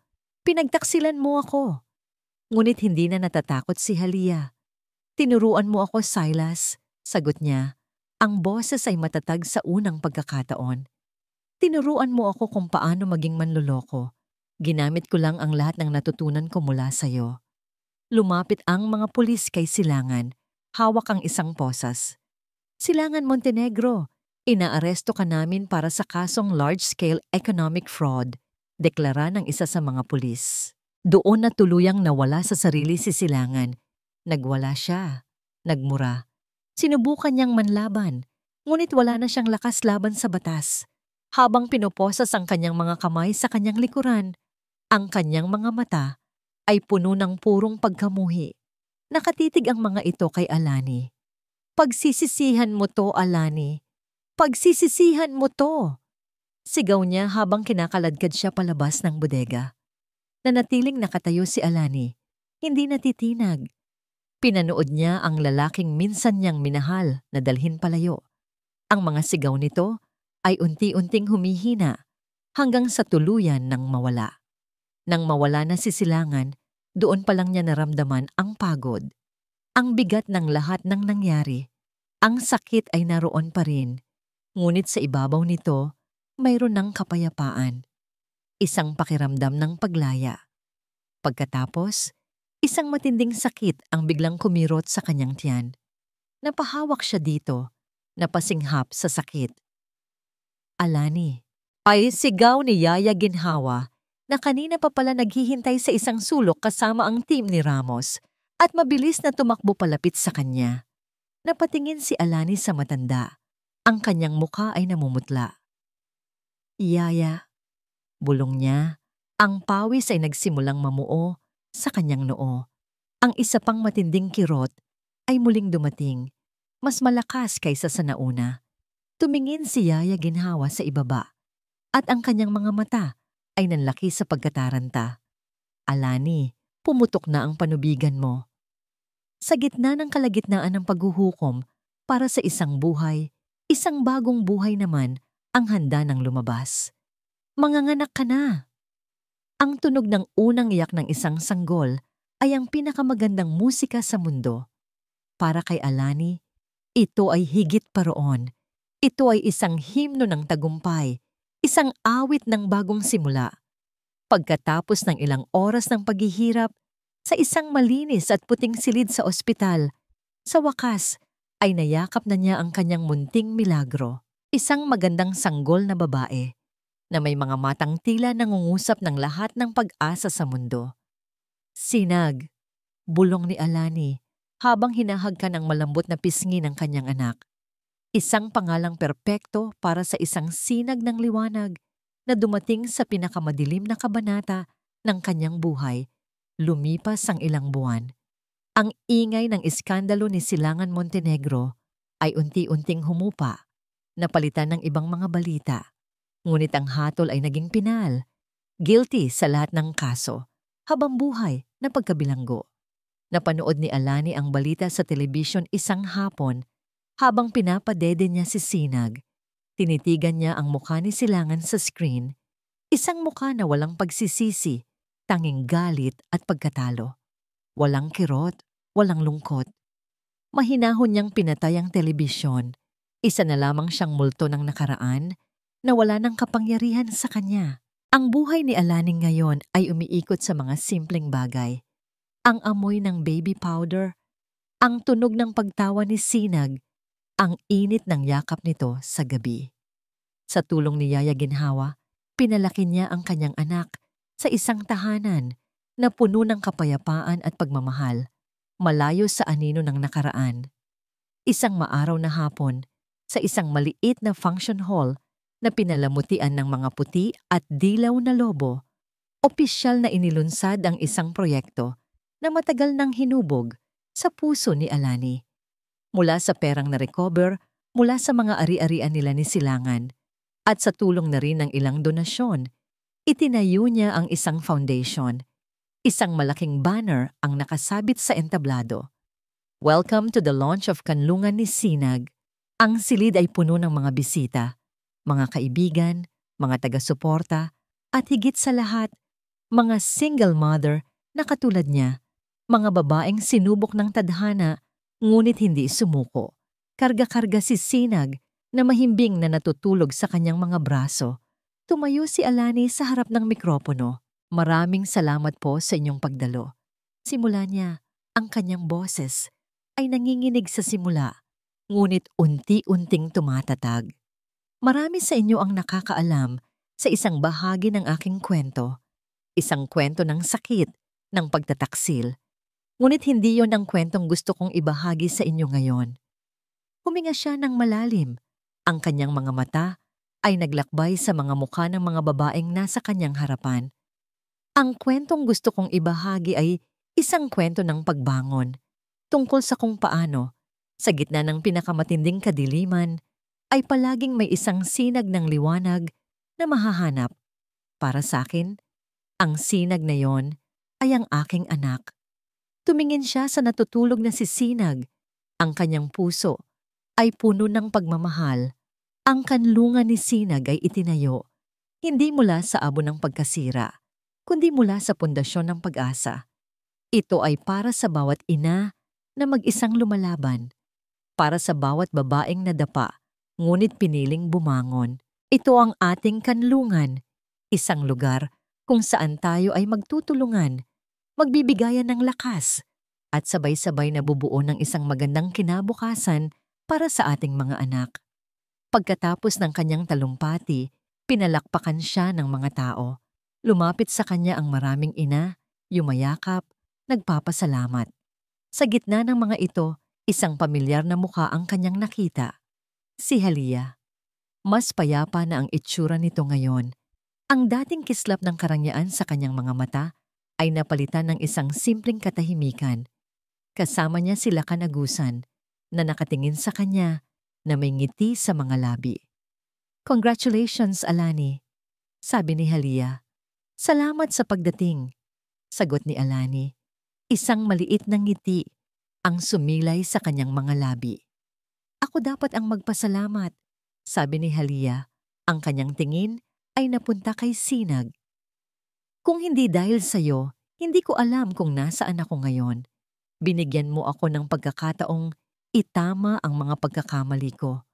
pinagtaksilan mo ako. Ngunit hindi na natatakot si Halia. Tinuruan mo ako, Silas, sagot niya. Ang boses ay matatag sa unang pagkakataon. Tinuruan mo ako kung paano maging manloloko. Ginamit ko lang ang lahat ng natutunan ko mula sa'yo. Lumapit ang mga pulis kay Silangan. Hawak ang isang posas. Silangan Montenegro, inaaresto ka namin para sa kasong large-scale economic fraud, deklara ng isa sa mga pulis. Doon na tuluyang nawala sa sarili si Silangan. Nagwala siya. Nagmura. Sinubukan niyang manlaban, ngunit wala na siyang lakas laban sa batas. Habang pinoposas ang kanyang mga kamay sa kanyang likuran, ang kanyang mga mata ay puno ng purong pagkamuhi. Nakatitig ang mga ito kay Alani. Pagsisisihan mo to, Alani. Pagsisisihan mo to. Sigaw niya habang kinakaladkad siya palabas ng bodega. Nanatiling nakatayo si Alani, hindi natitinag. Pinanood niya ang lalaking minsan niyang minahal na dalhin palayo. Ang mga sigaw nito ay unti-unting humihina hanggang sa tuluyan ng mawala. Nang mawala na si Silangan, doon pa lang niya naramdaman ang pagod. Ang bigat ng lahat ng nangyari. Ang sakit ay naroon pa rin. Ngunit sa ibabaw nito, mayroon ng kapayapaan. Isang pakiramdam ng paglaya. Pagkatapos, isang matinding sakit ang biglang kumirot sa kanyang tiyan. Napahawak siya dito, napasinghap sa sakit. Alani, ay sigaw ni Yaya Ginhawa na kanina pa pala naghihintay sa isang sulok kasama ang team ni Ramos at mabilis na tumakbo palapit sa kanya. Napatingin si Alani sa matanda. Ang kanyang mukha ay namumutla. Yaya, bulong niya, ang pawis ay nagsimulang mamuo sa kanyang noo. Ang isa pang matinding kirot ay muling dumating, mas malakas kaysa sa nauna. Tumingin si Yaya Ginhawa sa ibaba at ang kanyang mga mata ay nanlaki sa pagkataranta. Alani, pumutok na ang panubigan mo. Sa gitna ng kalagitnaan ng paghuhukom para sa isang buhay, isang bagong buhay naman ang handa ng lumabas. Manganganak ka na! Ang tunog ng unang iyak ng isang sanggol ay ang pinakamagandang musika sa mundo. Para kay Alani, Ito ay higit pa roon. Ito ay isang himno ng tagumpay, isang awit ng bagong simula. Pagkatapos ng ilang oras ng paghihirap, sa isang malinis at puting silid sa ospital, sa wakas ay nayakap na niya ang kanyang munting milagro. Isang magandang sanggol na babae na may mga matang tila nangungusap ng lahat ng pag-asa sa mundo. Sinag, bulong ni Alani habang hinahagkan ang malambot na pisngi ng kanyang anak. Isang pangalang perpekto para sa isang sinag ng liwanag na dumating sa pinakamadilim na kabanata ng kanyang buhay. Lumipas ang ilang buwan. Ang ingay ng iskandalo ni Silangan Montenegro ay unti-unting humupa, napalitan ng ibang mga balita. Ngunit ang hatol ay naging pinal, guilty sa lahat ng kaso, habang buhay na pagkabilanggo. Napanood ni Alani ang balita sa telebisyon isang hapon habang pinapadede niya si Sinag. Tinitigan niya ang mukha ni Silangan sa screen, isang mukha na walang pagsisisi, tanging galit at pagkatalo. Walang kirot, walang lungkot. Mahinahon niyang pinatay ang telebisyon. Isa na lamang siyang multo ng nakaraan na wala ng kapangyarihan sa kanya. Ang buhay ni Alaning ngayon ay umiikot sa mga simpleng bagay. Ang amoy ng baby powder, ang tunog ng pagtawa ni Sinag, ang init ng yakap nito sa gabi. Sa tulong ni Yaya Ginhawa, pinalaki niya ang kanyang anak sa isang tahanan na puno ng kapayapaan at pagmamahal, malayo sa anino ng nakaraan. Isang maaraw na hapon, sa isang maliit na function hall na pinalamutian ng mga puti at dilaw na lobo, opisyal na inilunsad ang isang proyekto na matagal nang hinubog sa puso ni Alani. Mula sa perang na-recover, mula sa mga ari-arian nila ni Silangan, at sa tulong na rin ng ilang donasyon, itinayo niya ang isang foundation. Isang malaking banner ang nakasabit sa entablado. Welcome to the launch of Kanlungan ni Sinag. Ang silid ay puno ng mga bisita, mga kaibigan, mga taga-suporta, at higit sa lahat, mga single mother na katulad niya, mga babaeng sinubok ng tadhana ngunit hindi sumuko. Karga-karga si Sinag na mahimbing na natutulog sa kanyang mga braso. Tumayo si Alani sa harap ng mikropono. Maraming salamat po sa inyong pagdalo. Simula niya, ang kanyang boses ay nanginginig sa simula, ngunit unti-unting tumatatag. Marami sa inyo ang nakakaalam sa isang bahagi ng aking kwento. Isang kwento ng sakit, ng pagtataksil. Ngunit hindi yon ang kwentong gusto kong ibahagi sa inyo ngayon. Huminga siya ng malalim. Ang kanyang mga mata ay naglakbay sa mga mukha ng mga babaeng nasa kanyang harapan. Ang kwentong gusto kong ibahagi ay isang kwento ng pagbangon, tungkol sa kung paano, sa gitna ng pinakamatinding kadiliman, ay palaging may isang sinag ng liwanag na mahahanap. Para sa akin, ang sinag na yon ay ang aking anak. Tumingin siya sa natutulog na si Sinag. Ang kanyang puso ay puno ng pagmamahal. Ang kanlungan ni Sinag ay itinayo, hindi mula sa abo ng pagkasira, kundi mula sa pundasyon ng pag-asa. Ito ay para sa bawat ina na mag-isang lumalaban, para sa bawat babaeng nadapa, ngunit piniling bumangon. Ito ang ating kanlungan, isang lugar kung saan tayo ay magtutulungan, magbibigayan ng lakas, at sabay-sabay na bubuo ng isang magandang kinabukasan para sa ating mga anak. Pagkatapos ng kanyang talumpati, pinalakpakan siya ng mga tao. Lumapit sa kanya ang maraming ina, yumayakap, nagpapasalamat. Sa gitna ng mga ito, isang pamilyar na mukha ang kanyang nakita. Si Halia. Mas payapa na ang itsura nito ngayon. Ang dating kislap ng karangyaan sa kanyang mga mata ay napalitan ng isang simpleng katahimikan. Kasama niya sila kanagusan na nakatingin sa kanya na may ngiti sa mga labi. Congratulations, Alani, sabi ni Halia. Salamat sa pagdating, sagot ni Alani. Isang maliit na ngiti ang sumilay sa kanyang mga labi. Ako dapat ang magpasalamat, sabi ni Halia. Ang kanyang tingin ay napunta kay Sinag. Kung hindi dahil sa'yo, hindi ko alam kung nasaan ako ngayon. Binigyan mo ako ng pagkakataong itama ang mga pagkakamali ko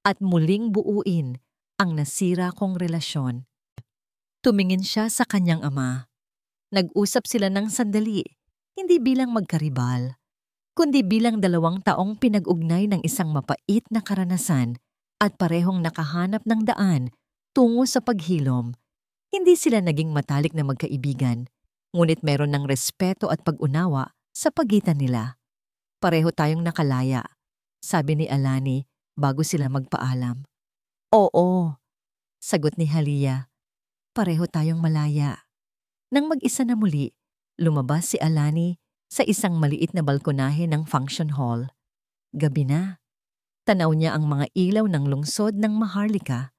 at muling buuin ang nasira kong relasyon. Tumingin siya sa kanyang ama. Nag-usap sila ng sandali, hindi bilang magkaribal, kundi bilang 2 taong pinag-ugnay ng isang mapait na karanasan at parehong nakahanap ng daan tungo sa paghilom. Hindi sila naging matalik na magkaibigan, ngunit meron ng respeto at pag-unawa sa pagitan nila. Pareho tayong nakalaya, sabi ni Alani bago sila magpaalam. Oo, sagot ni Halia. Pareho tayong malaya. Nang mag-isa na muli, lumabas si Alani sa isang maliit na balkonahe ng function hall. Gabi na. Tanaw niya ang mga ilaw ng lungsod ng Maharlika.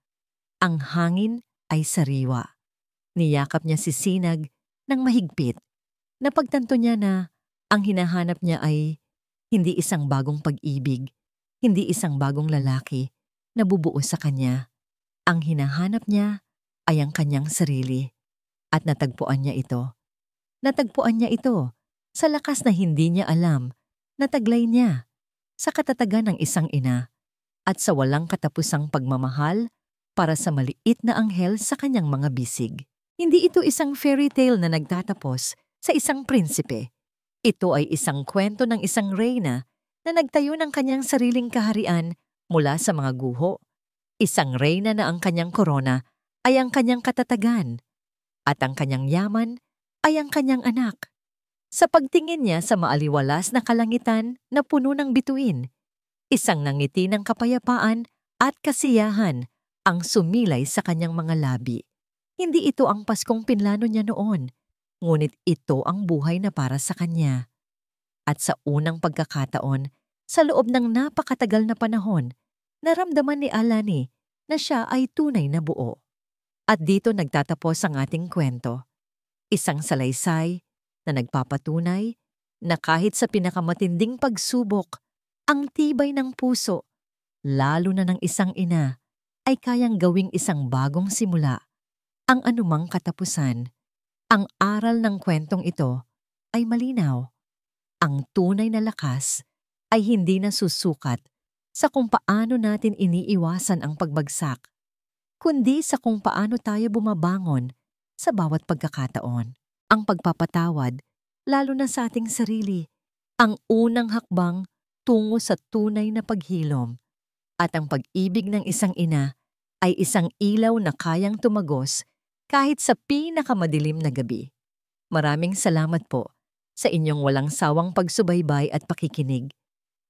Ang hangin ay sariwa. Niyakap niya si Sinag ng mahigpit. Napagtanto niya na ang hinahanap niya ay hindi isang bagong pag-ibig, hindi isang bagong lalaki na bubuo sa kanya. Ang hinahanap niya ay ang kanyang sarili. At natagpuan niya ito. Natagpuan niya ito sa lakas na hindi niya alam na taglay niya, sa katatagan ng isang ina, at sa walang katapusang pagmamahal para sa maliit na anghel sa kanyang mga bisig. Hindi ito isang fairy tale na nagtatapos sa isang prinsipe. Ito ay isang kwento ng isang reyna na nagtayo ng kanyang sariling kaharian mula sa mga guho. Isang reyna na ang kanyang korona ay ang kanyang katatagan at ang kanyang yaman ay ang kanyang anak. Sa pagtingin niya sa maaliwalas na kalangitan na puno ng bituin, isang nangiti ng kapayapaan at kasiyahan ang sumilay sa kanyang mga labi. Hindi ito ang Paskong pinlano niya noon, ngunit ito ang buhay na para sa kanya. At sa unang pagkakataon, sa loob ng napakatagal na panahon, naramdaman ni Alani na siya ay tunay na buo. At dito nagtatapos ang ating kwento. Isang salaysay na nagpapatunay na kahit sa pinakamatinding pagsubok, ang tibay ng puso, lalo na ng isang ina, ay kayang gawing isang bagong simula. Ang anumang katapusan, ang aral ng kwentong ito ay malinaw. Ang tunay na lakas ay hindi nasusukat sa kung paano natin iniiwasan ang pagbagsak, kundi sa kung paano tayo bumabangon sa bawat pagkakataon. Ang pagpapatawad, lalo na sa ating sarili, ang unang hakbang tungo sa tunay na paghilom. At ang pag-ibig ng isang ina ay isang ilaw na kayang tumagos kahit sa pinakamadilim na gabi. Maraming salamat po sa inyong walang sawang pagsubaybay at pakikinig.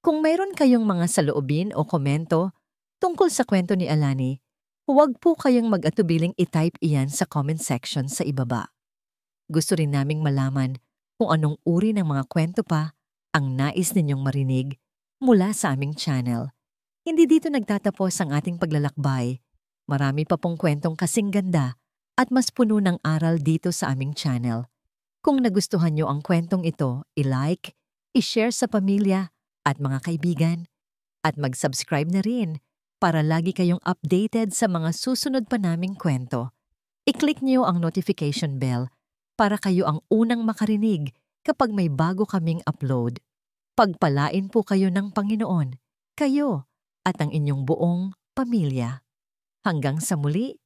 Kung mayroon kayong mga saloobin o komento tungkol sa kwento ni Alani, huwag po kayong mag-atubiling i-type iyan sa comment section sa ibaba. Gusto rin naming malaman kung anong uri ng mga kwento pa ang nais ninyong marinig mula sa aming channel. Hindi dito nagtatapos ang ating paglalakbay. Marami pa pong kwentong kasing ganda at mas puno ng aral dito sa aming channel. Kung nagustuhan nyo ang kwentong ito, i-like, i-share sa pamilya at mga kaibigan, at mag-subscribe na rin para lagi kayong updated sa mga susunod pa naming kwento. I-click niyo ang notification bell para kayo ang unang makarinig kapag may bago kaming upload. Pagpalain po kayo ng Panginoon, kayo at ang inyong buong pamilya. Hanggang sa muli.